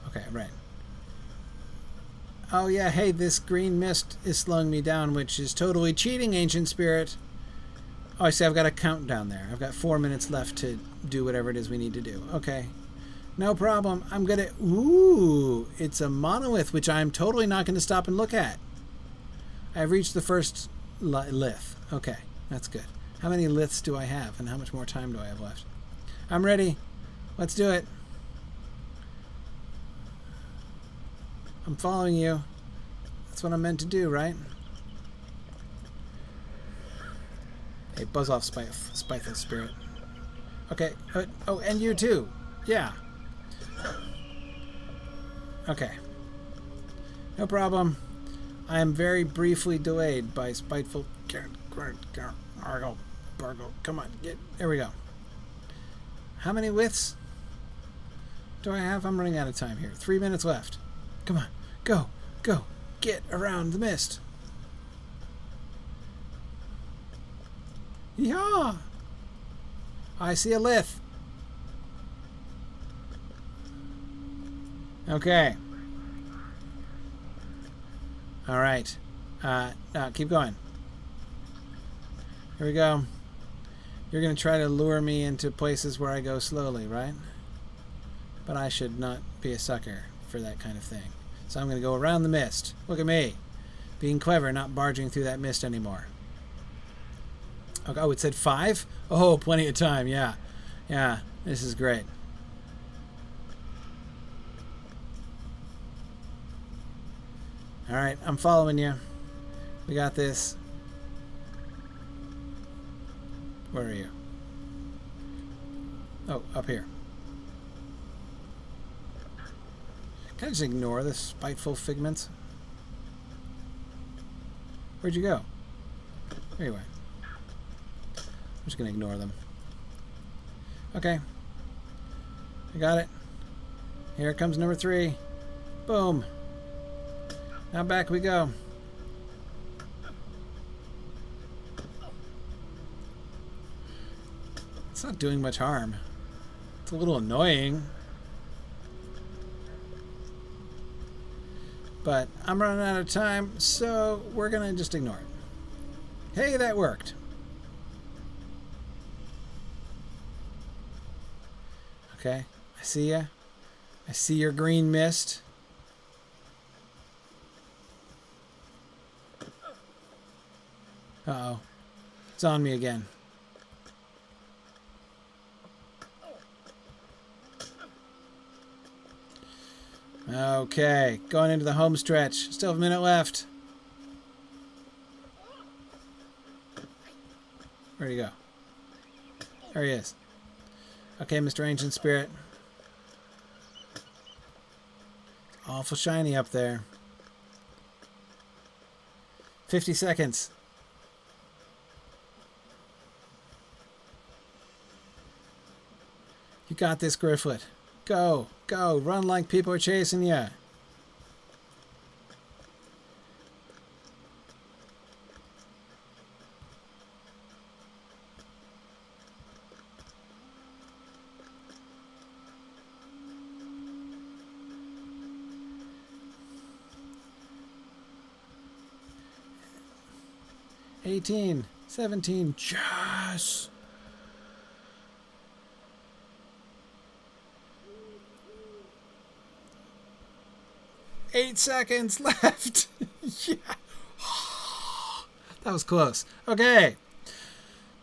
Okay, right. Oh yeah, hey, this green mist is slowing me down, which is totally cheating, Ancient Spirit. Oh, I see, I've got a countdown there. I've got 4 minutes left to do whatever it is we need to do. Okay. No problem. I'm gonna... Ooh, it's a monolith, which I'm totally not going to stop and look at. I've reached the first lith. Okay, that's good. How many liths do I have, and how much more time do I have left? I'm ready. Let's do it. I'm following you. That's what I'm meant to do, right? Hey, buzz off, spiteful spirit. Okay. Oh, and you too. Yeah. Okay. No problem. I am very briefly delayed by spiteful... Argo. Come on, there we go. How many liths do I have? I'm running out of time here. 3 minutes left. Come on, go. Get around the mist. Yeah. I see a lith. Okay. All right. Keep going. Here we go. You're going to try to lure me into places where I go slowly, right? But I should not be a sucker for that kind of thing. So I'm going to go around the mist. Look at me. Being clever, not barging through that mist anymore. Oh, it said 5? Oh, plenty of time. Yeah. Yeah, this is great. All right, I'm following you. We got this. Where are you? Oh, up here. Can I just ignore the spiteful figments? Where'd you go? There you went. I'm just going to ignore them. Okay. I got it. Here comes number 3. Boom. Now back we go. It's not doing much harm. It's a little annoying. But I'm running out of time, so we're going to just ignore it. Hey, that worked. Okay, I see ya. I see your green mist. Uh-oh. It's on me again. Okay, going into the home stretch. Still have a minute left. Where'd he go? There he is. Okay, Mr. Ancient Spirit. Awful shiny up there. 50 seconds. You got this, Gryfflet. Go, go, run like people are chasing you. $18, $17, yes! 8 seconds left. Yeah. That was close. Okay.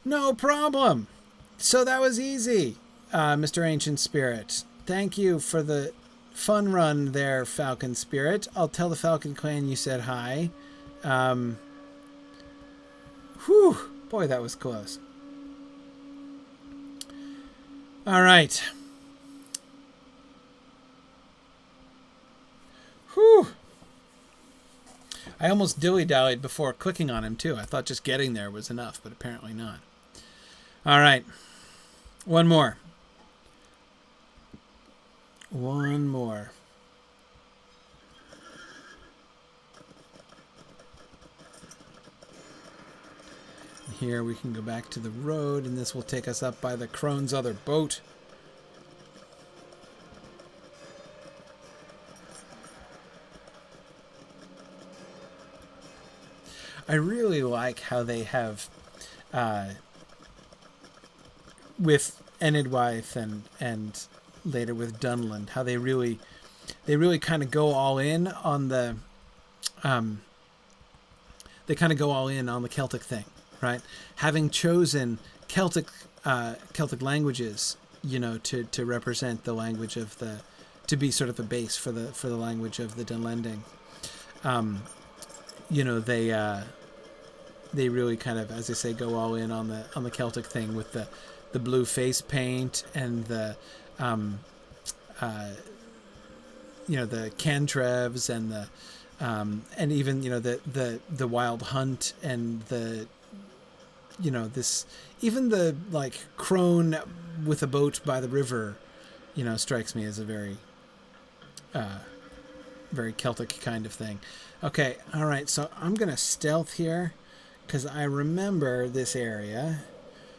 No problem. So that was easy, Mr. Ancient Spirit. Thank you for the fun run there, Falcon Spirit. I'll tell the Falcon Clan you said hi. Whew. Boy, that was close. All right. Whew. I almost dilly-dallied before clicking on him, too. I thought just getting there was enough, but apparently not. All right. One more. One more. Here we can go back to the road, and this will take us up by the crone's other boat. I really like how they have, with Enedwaith and later with Dunland, how they really kind of go all in on the, Celtic thing, right? Having chosen Celtic languages, you know, to represent the language of to be sort of a base for the language of the Dunlending. You know, they really kind of, as I say, go all in on the Celtic thing with the blue face paint and the you know, the cantrevs and the and even, you know, the wild hunt and the, you know, this, even the like crone with a boat by the river, you know, strikes me as a very Celtic kind of thing. Okay, all right, so I'm going to stealth here because I remember this area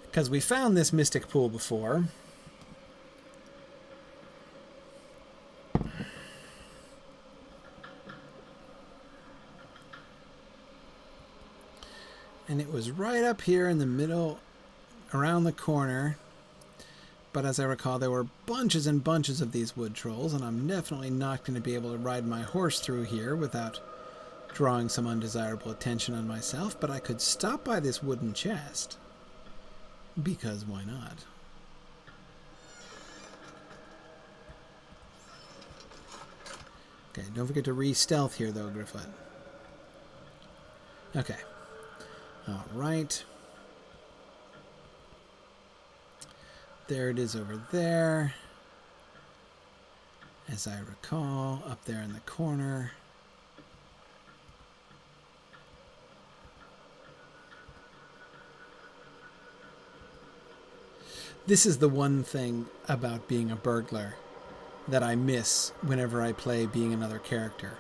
because we found this mystic pool before. And it was right up here in the middle, around the corner. But as I recall, there were bunches and bunches of these wood trolls, and I'm definitely not going to be able to ride my horse through here without drawing some undesirable attention on myself, but I could stop by this wooden chest. Because why not? Okay, don't forget to re-stealth here, though, Gryfflet. Okay. All right. There it is over there. As I recall, up there in the corner. This is the one thing about being a burglar that I miss whenever I play being another character.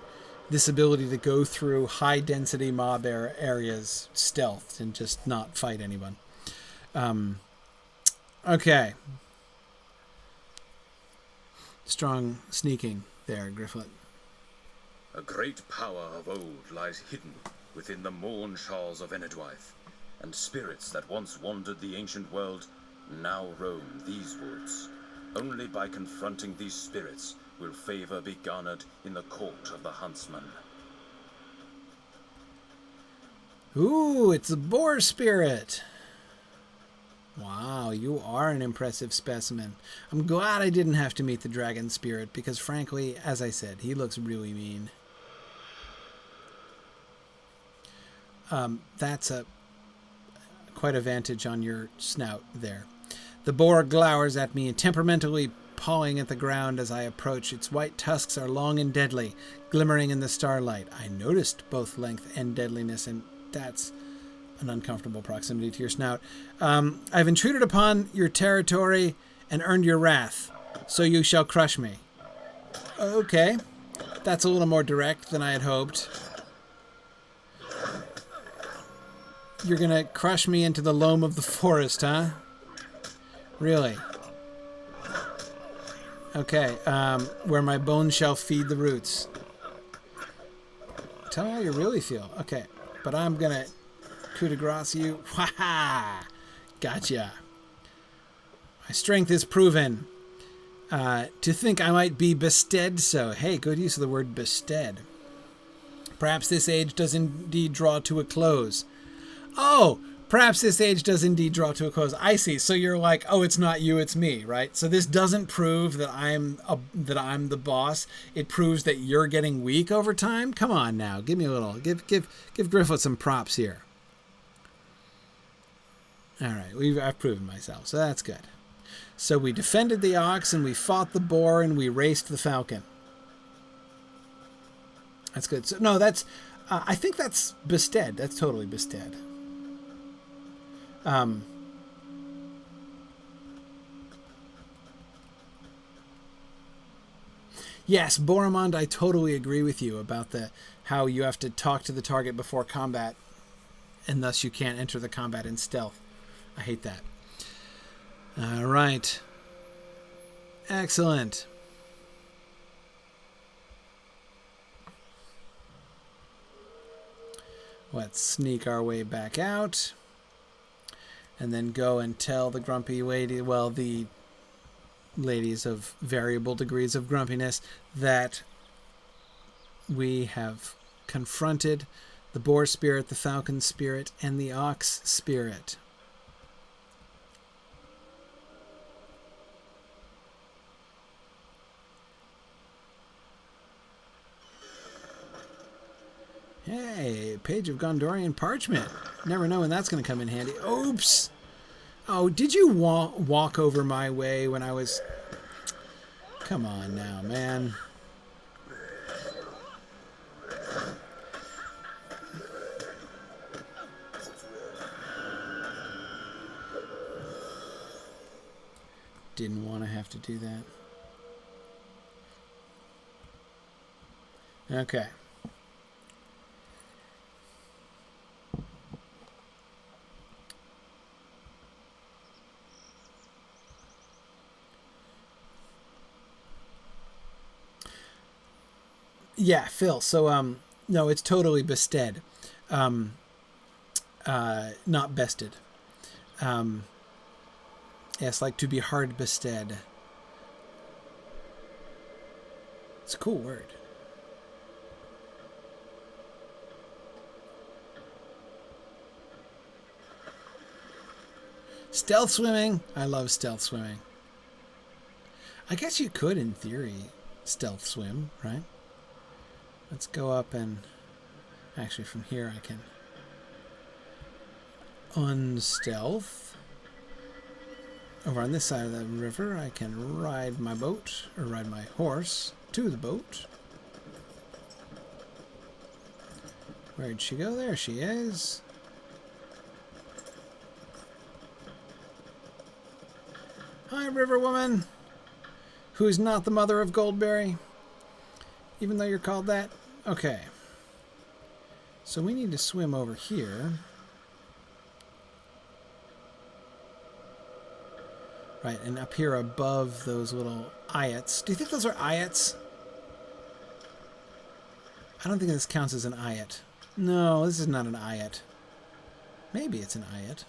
This ability to go through high-density mob areas stealthed and just not fight anyone. Okay. Strong sneaking there, Gryfflet. A great power of old lies hidden within the morn shawls of Enedwaith, and spirits that once wandered the ancient world now roam these woods. Only by confronting these spirits will favor be garnered in the court of the Huntsman. Ooh, it's a boar spirit. Wow, you are an impressive specimen. I'm glad I didn't have to meet the dragon spirit because, frankly, as I said, he looks really mean. That's quite a vantage on your snout there. The boar glowers at me, temperamentally pawing at the ground as I approach. Its white tusks are long and deadly, glimmering in the starlight. I noticed both length and deadliness, and that's an uncomfortable proximity to your snout. I've intruded upon your territory and earned your wrath, so you shall crush me. Okay, that's a little more direct than I had hoped. You're gonna crush me into the loam of the forest, huh? Really? Okay, where my bones shall feed the roots. Tell me how you really feel. Okay, but I'm gonna coup de grace you. Ha! Gotcha. My strength is proven. To think I might be bestead so. Hey, good use of the word bestead. Perhaps this age does indeed draw to a close. Oh, perhaps this age does indeed draw to a close. I see. So you're like, oh, it's not you, it's me, right? So this doesn't prove that I'm the boss. It proves that you're getting weak over time. Come on now, give me a little. Give Gryfflet some props here. All right, I've proven myself, so that's good. So we defended the ox, and we fought the boar, and we raced the falcon. That's good. So no, that's. I think that's bestead. That's totally bestead. Yes, Boromond, I totally agree with you about how you have to talk to the target before combat, and thus you can't enter the combat in stealth. I hate that. All right. Excellent. Let's sneak our way back out. And then go and tell the grumpy lady, well, the ladies of variable degrees of grumpiness, that we have confronted the boar spirit, the falcon spirit, and the ox spirit. Hey, page of Gondorian parchment. Never know when that's going to come in handy. Oops! Oh, did you walk over my way when I was... Come on now, man. Didn't want to have to do that. Okay. Yeah, Phil. So, no, it's totally bestead. Not bested. Yes, like to be hard bestead. It's a cool word. Stealth swimming. I love stealth swimming. I guess you could, in theory, stealth swim, right? Let's go up and... Actually, from here I can unstealth. Over on this side of the river, I can ride my boat, or ride my horse to the boat. Where'd she go? There she is. Hi, river woman, who's not the mother of Goldberry, even though you're called that. Okay. So we need to swim over here. Right, and up here above those little eyats. Do you think those are eyats? I don't think this counts as an ayat. No, this is not an ayat. Maybe it's an ayat.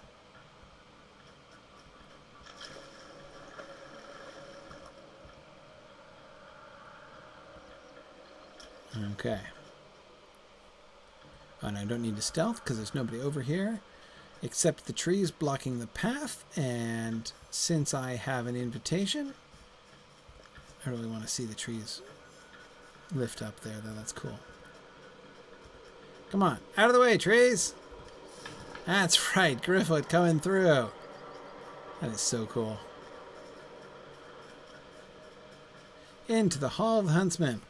Okay. Oh, and I don't need to stealth because there's nobody over here except the trees blocking the path. And since I have an invitation, I really want to see the trees lift up there, though. That's cool. Come on, out of the way, trees! That's right, Gryfflet coming through. That is so cool. Into the Hall of the Huntsman.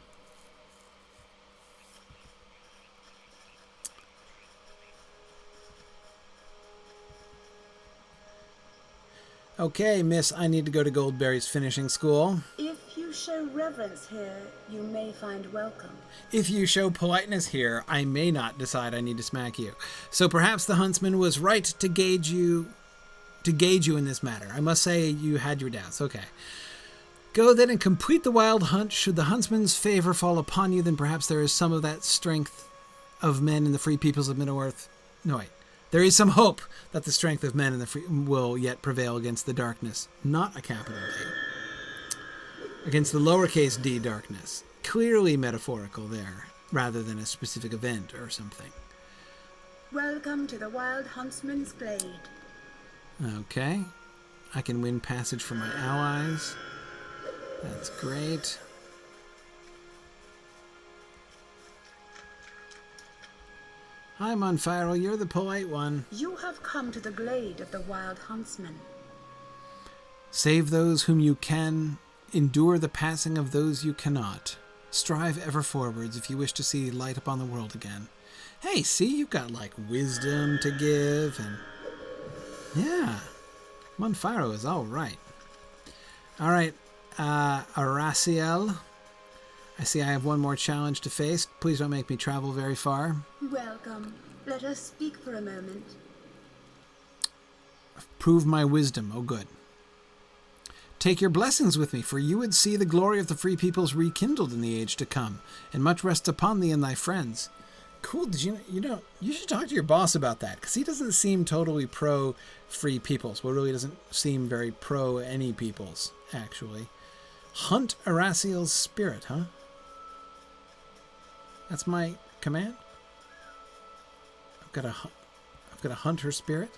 Okay, miss, I need to go to Goldberry's finishing school. If you show reverence here, you may find welcome. If you show politeness here, I may not decide I need to smack you. So perhaps the huntsman was right to gauge you in this matter. I must say you had your doubts. Okay. Go then and complete the wild hunt. Should the huntsman's favor fall upon you, then perhaps there is some of that strength of men in the free peoples of Middle-earth. No, wait. There is some hope that the strength of men in the free will yet prevail against the darkness. Not a capital D. Against the lowercase d darkness. Clearly metaphorical there, rather than a specific event or something. Welcome to the Wild Huntsman's Glade. Okay. I can win passage for my allies. That's great. Hi, Monfiro, you're the polite one. You have come to the glade of the Wild Huntsman. Save those whom you can, endure the passing of those you cannot. Strive ever forwards if you wish to see light upon the world again. Hey, see, you've got, like, wisdom to give, and... yeah, Monfiro is all right. All right, Araciel. I see I have one more challenge to face. Please don't make me travel very far. Welcome. Let us speak for a moment. Prove my wisdom. Oh, good. Take your blessings with me, for you would see the glory of the free peoples rekindled in the age to come, and much rests upon thee and thy friends. Cool. Did you should talk to your boss about that, because he doesn't seem totally pro free peoples. Well, really doesn't seem very pro any peoples, actually. Hunt Araciel's spirit, huh? That's my command? I've got to hunt her spirit?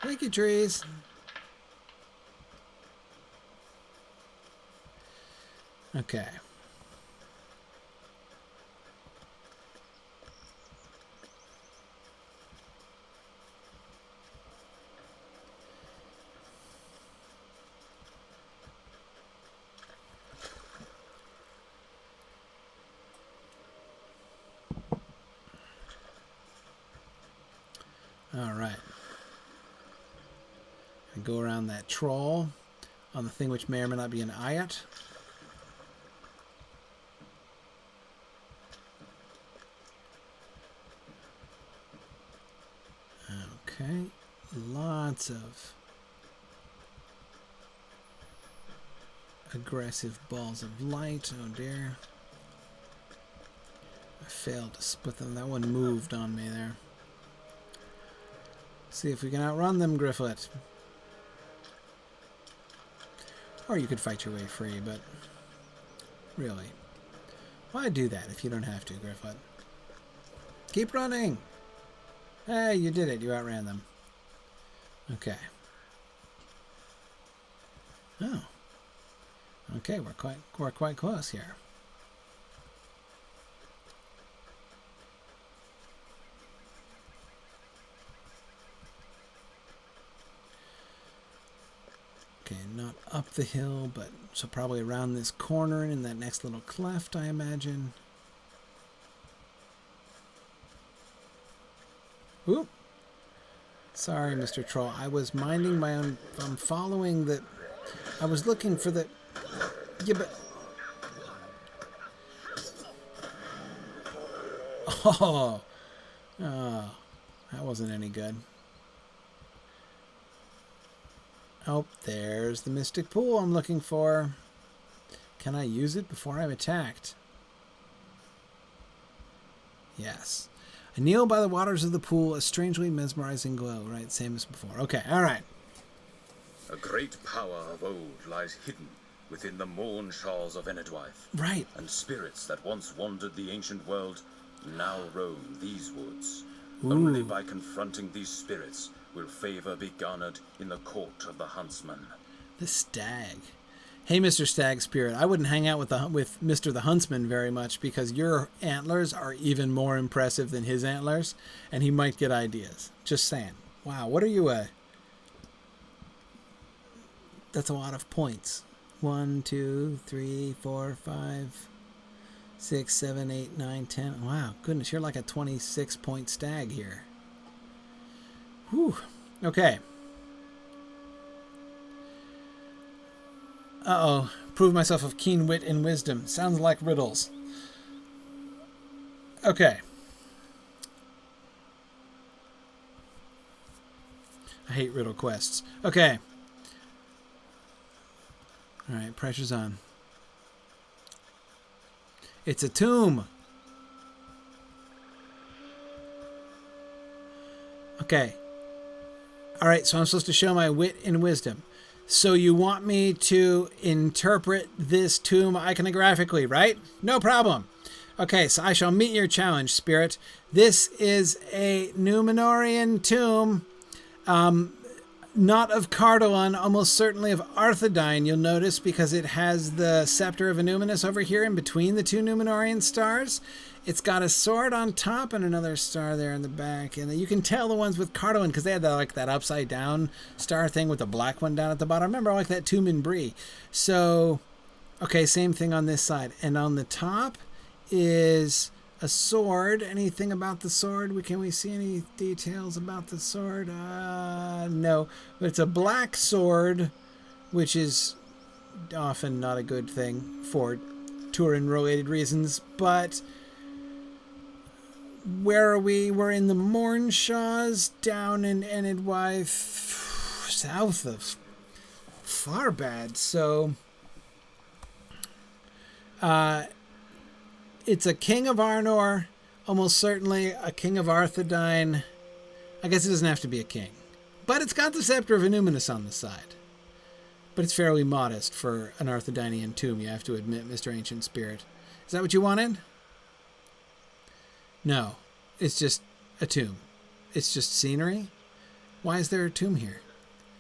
Thank you, trees. Okay. All right. And go around that troll on the thing which may or may not be an ayat. Okay. Lots of aggressive balls of light. Oh dear. I failed to split them. That one moved on me there. See if we can outrun them, Gryfflet. Or you could fight your way free, but really, why do that if you don't have to, Gryfflet? Keep running. Hey, you did it. You outran them. Okay. Oh. Okay, we're quite close here. Okay, not up the hill, but so probably around this corner and in that next little cleft, I imagine. Oop. Sorry, Mr. Troll. I was minding my own... I'm following the... I was looking for the... Yeah, but... Oh. Oh. That wasn't any good. Oh, there's the mystic pool I'm looking for. Can I use it before I'm attacked? Yes. I kneel by the waters of the pool, a strangely mesmerizing glow. Right, same as before. Okay, all right. A great power of old lies hidden within the morn shawls of Enedwaith. Right. And spirits that once wandered the ancient world now roam these woods. Ooh. Only by confronting these spirits will favor be garnered in the court of the Huntsman. The stag. Hey, Mr. Stag Spirit, I wouldn't hang out with Mr. the Huntsman very much because your antlers are even more impressive than his antlers, and he might get ideas. Just saying. Wow, what are you, That's a lot of points. 1, 2, 3, 4, 5, 6, 7, 8, 9, 10. Wow, goodness, you're like a 26-point stag here. Whew. Okay. Uh-oh. Prove myself of keen wit and wisdom. Sounds like riddles. Okay. I hate riddle quests. Okay. Alright, pressure's on. It's a tomb. Okay. Alright, so I'm supposed to show my wit and wisdom. So you want me to interpret this tomb iconographically, right? No problem. Okay, so I shall meet your challenge, Spirit. This is a Númenórean tomb. Not of Cardoon, almost certainly of Arthedain, you'll notice, because it has the Scepter of Illuminus over here in between the two Númenórean stars. It's got a sword on top and another star there in the back. And you can tell the ones with Cardoon because they had that upside down star thing with the black one down at the bottom. I remember I like that tomb in Brie. So, okay, same thing on this side. And on the top is a sword. Anything about the sword? Can we see any details about the sword? No. But it's a black sword, which is often not a good thing for Turin-related reasons. But where are we? We're in the Mornshaws, down in Enedwaith, south of Farbad. So, it's a king of Arnor, almost certainly a king of Arthedain. I guess it doesn't have to be a king. But it's got the Scepter of Illuminus on the side. But it's fairly modest for an Arthedainian tomb, you have to admit, Mr. Ancient Spirit. Is that what you wanted? No, it's just a tomb. It's just scenery. Why is there a tomb here?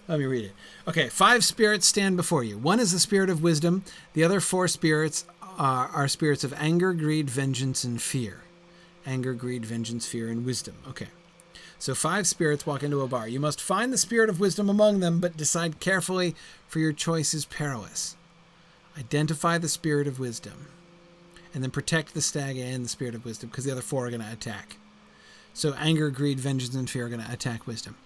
Let me read it. Okay, 5 spirits stand before you. 1 is the spirit of wisdom. The other 4 spirits are spirits of anger, greed, vengeance, and fear. Anger, greed, vengeance, fear, and wisdom. Okay. So 5 spirits walk into a bar. You must find the spirit of wisdom among them, but decide carefully, for your choice is perilous. Identify the spirit of wisdom. And then protect the stag and the spirit of wisdom, because the other 4 are going to attack. So anger, greed, vengeance, and fear are going to attack wisdom.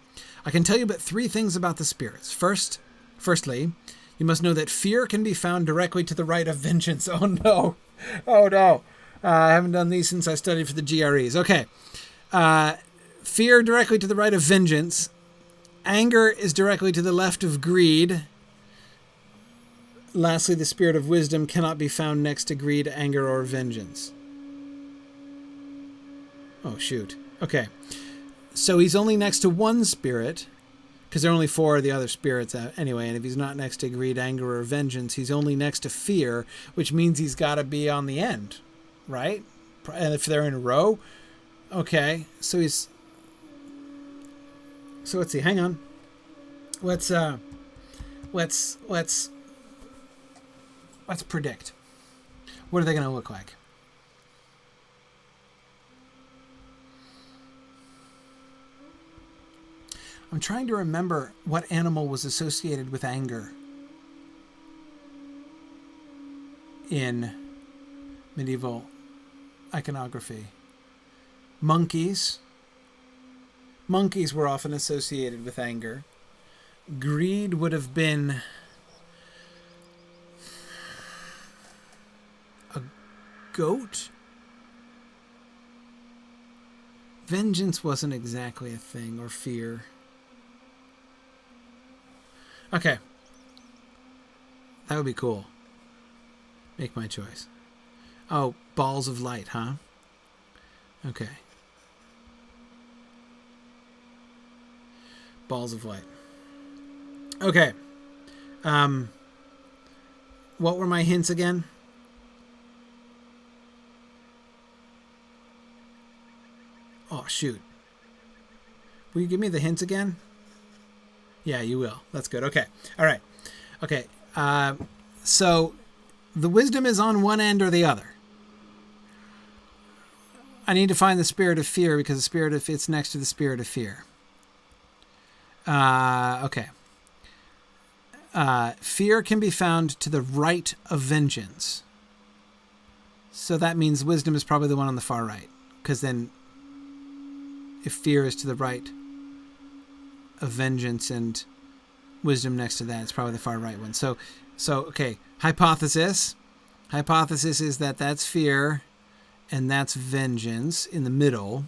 I can tell you but 3 things about the spirits. Firstly, you must know that fear can be found directly to the right of vengeance. Oh no. Oh no. I haven't done these since I studied for the GREs. Okay. Fear directly to the right of vengeance. Anger is directly to the left of greed. Lastly, the spirit of wisdom cannot be found next to greed, anger, or vengeance. Oh, shoot. Okay. So he's only next to 1 spirit, because there are only 4 of the other spirits anyway, and if he's not next to greed, anger, or vengeance, he's only next to fear, which means he's got to be on the end, right? And if they're in a row, Okay, so he's... So let's see, hang on. Let's predict. What are they going to look like? I'm trying to remember what animal was associated with anger in medieval iconography. Monkeys. Monkeys were often associated with anger. Greed would have been a goat. Vengeance wasn't exactly a thing, or fear. Okay. That would be cool. Make my choice. Oh, balls of light, huh? Okay. Balls of light. Okay. What were my hints again? Oh, shoot. Will you give me the hints again? Yeah, you will. That's good. Okay. All right. Okay. So the wisdom is on one end or the other. I need to find the spirit of fear because the spirit of it's next to the spirit of fear. Okay. Fear can be found to the right of vengeance. So that means wisdom is probably the one on the far right. Because then if fear is to the right of vengeance and wisdom next to that, it's probably the far right one. So okay. Hypothesis. Hypothesis is that that's fear and that's vengeance in the middle.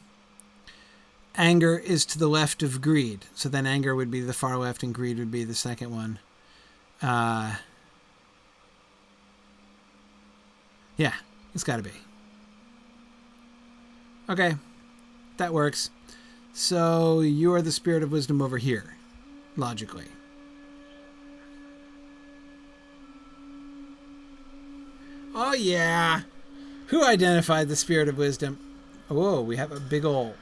Anger is to the left of greed. So then anger would be the far left and greed would be the second one. Yeah, it's got to be. Okay, that works. So you are the spirit of wisdom over here, logically. Oh, yeah. Who identified the spirit of wisdom? Whoa, we have a big ol'...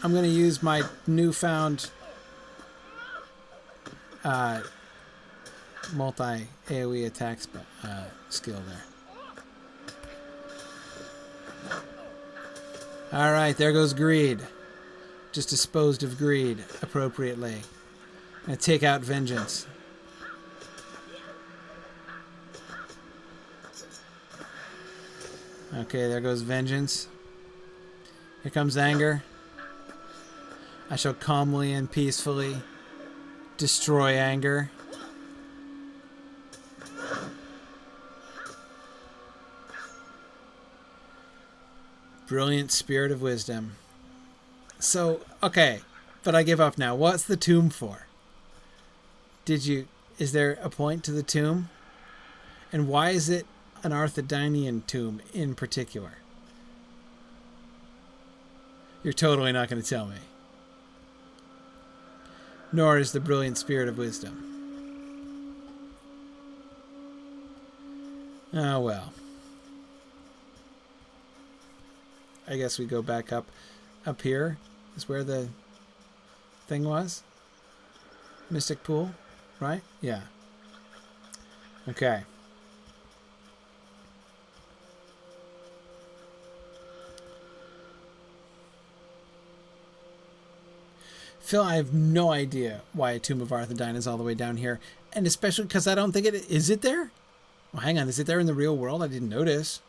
I'm going to use my newfound multi-AoE attack skill there. All right, there goes greed. Just disposed of greed appropriately. I'm going to take out vengeance. Okay, there goes vengeance. Here comes anger. I shall calmly and peacefully destroy anger. Brilliant spirit of wisdom. So, okay, but I give up now. What's the tomb for? Is there a point to the tomb? And why is it an Arthedainian tomb in particular? You're totally not going to tell me. Nor is the brilliant spirit of wisdom. Oh, well. I guess we go back up here. Is where the thing was? Mystic Pool, right? Yeah. Okay. Phil, I have no idea why a Tomb of Arthedain is all the way down here. And especially because I don't think it... Is it there? Well, hang on. Is it there in the real world? I didn't notice.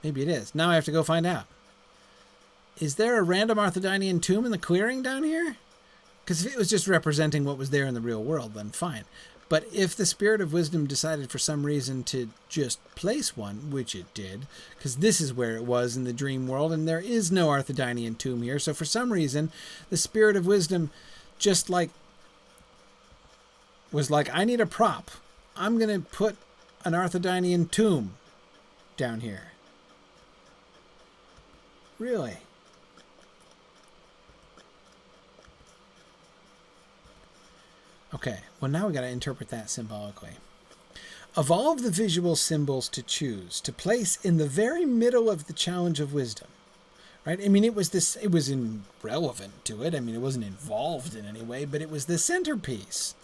Maybe it is. Now I have to go find out. Is there a random Arthedainian tomb in the clearing down here? Because if it was just representing what was there in the real world, then fine. But if the Spirit of Wisdom decided for some reason to just place one, which it did, because this is where it was in the dream world, and there is no Arthedainian tomb here, so for some reason, the Spirit of Wisdom just was like, I need a prop. I'm going to put an Arthedainian tomb down here. Really? Okay, well now we got to interpret that symbolically. Of all of the visual symbols to choose, to place in the very middle of the challenge of wisdom, right? I mean, it was irrelevant to it. I mean, it wasn't involved in any way, but it was the centerpiece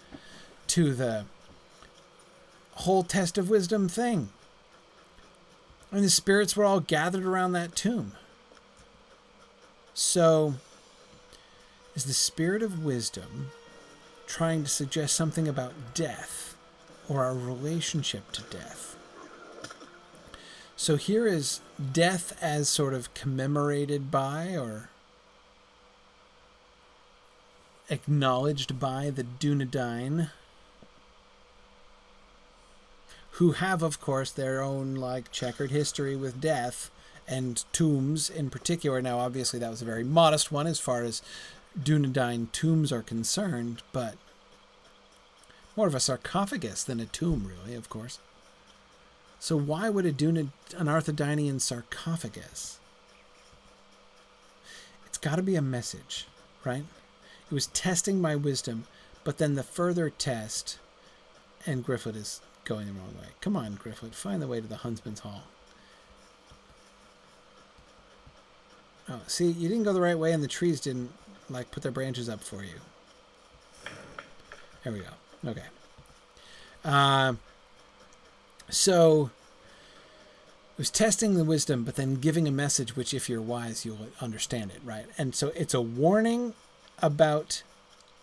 to the whole test of wisdom thing. And the spirits were all gathered around that tomb. So, is the spirit of wisdom trying to suggest something about death or our relationship to death? So here is death as sort of commemorated by or acknowledged by the Dunlanding, who have, of course, their own checkered history with death and tombs in particular. Now, obviously, that was a very modest one as far as Dunlanding tombs are concerned, but more of a sarcophagus than a tomb, really, of course. So why would an Arthedinian sarcophagus? It's got to be a message, right? It was testing my wisdom, but then the further test, and Gryfflet is going the wrong way. Come on, Gryfflet, find the way to the Huntsman's Hall. Oh, see, you didn't go the right way, and the trees didn't, put their branches up for you. There we go. Okay. So it was testing the wisdom, but then giving a message, which if you're wise, you'll understand it, right? And so it's a warning about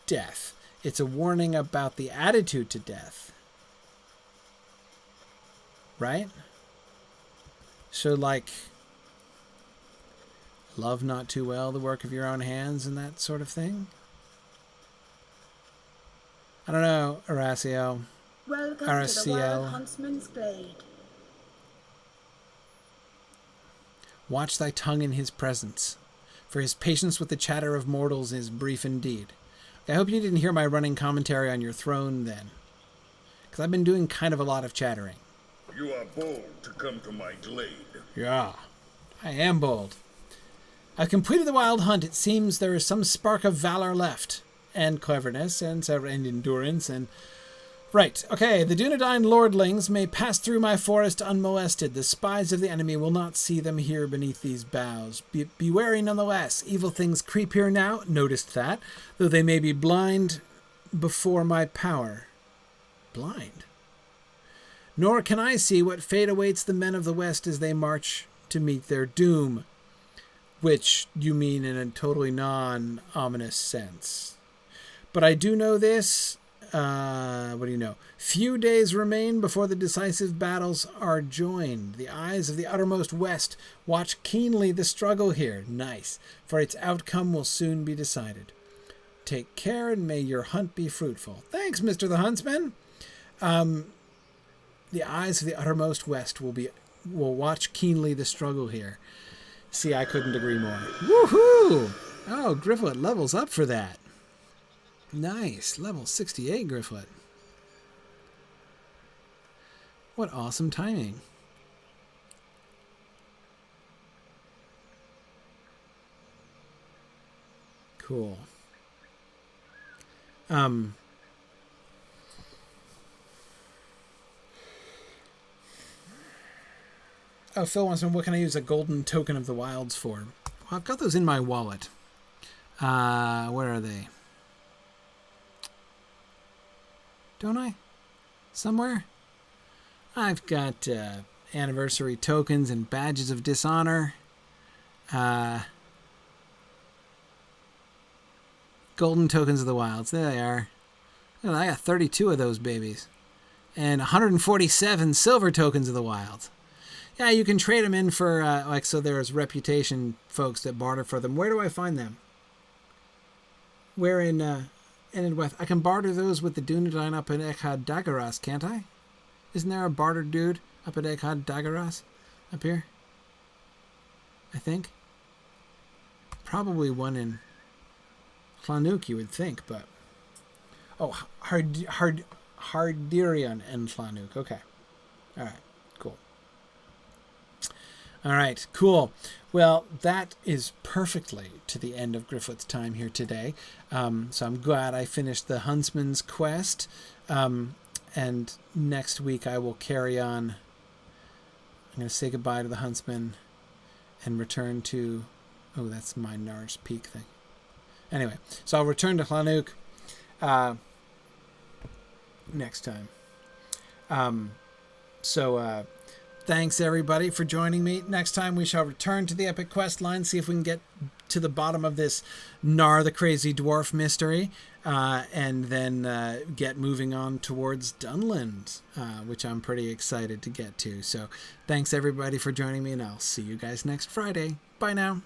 death. It's a warning about the attitude to death. Right? So love not too well the work of your own hands and that sort of thing. I don't know, Horacio. Welcome to the wild huntsman's glade. Watch thy tongue in his presence, for his patience with the chatter of mortals is brief indeed. I hope you didn't hear my running commentary on your throne then, because I've been doing kind of a lot of chattering. You are bold to come to my glade. Yeah, I am bold. I've completed the wild hunt. It seems there is some spark of valor left, and cleverness, and endurance, and... Right, okay, the Dunlanding lordlings may pass through my forest unmolested. The spies of the enemy will not see them here beneath these boughs. Be wary nonetheless. Evil things creep here now, noticed that, though they may be blind before my power. Blind? Nor can I see what fate awaits the men of the West as they march to meet their doom. Which you mean in a totally non-ominous sense. But I do know this... what do you know? Few days remain before the decisive battles are joined. The eyes of the uttermost west watch keenly the struggle here. Nice, for its outcome will soon be decided. Take care, and may your hunt be fruitful. Thanks, Mr. the Huntsman. The eyes of the uttermost west will watch keenly the struggle here. See, I couldn't agree more. Woohoo! Oh, Gryfflet levels up for that. Nice. Level 68, Gryfflet. What awesome timing. Cool. Oh, Phil wants to know, what can I use a golden token of the wilds for? Well, I've got those in my wallet. Where are they? Don't I? Somewhere? I've got anniversary tokens and badges of dishonor. Golden tokens of the wilds. There they are. Oh, I got 32 of those babies. And 147 silver tokens of the wilds. Yeah, you can trade them in for, so there's reputation folks that barter for them. Where do I find them? Where in West? I can barter those with the Dunlanding up in Echad Dagaras, can't I? Isn't there a barter dude up at Echad Dagaras? Up here? I think. Probably one in Llanook, you would think, but... Oh, Hardirion and Llanook. Okay. All right. Cool. All right. Cool. Well, that is perfectly to the end of Gryfflet's time here today. So I'm glad I finished the Huntsman's quest. And next week I will carry on. I'm going to say goodbye to the Huntsman and return to... Oh, that's my Nars Peak thing. Anyway, so I'll return to Hlanuk next time. Thanks everybody for joining me. Next time we shall return to the epic quest line, see if we can get to the bottom of this Nar the Crazy Dwarf mystery, and then get moving on towards Dunland, which I'm pretty excited to get to. So thanks everybody for joining me, and I'll see you guys next Friday. Bye now.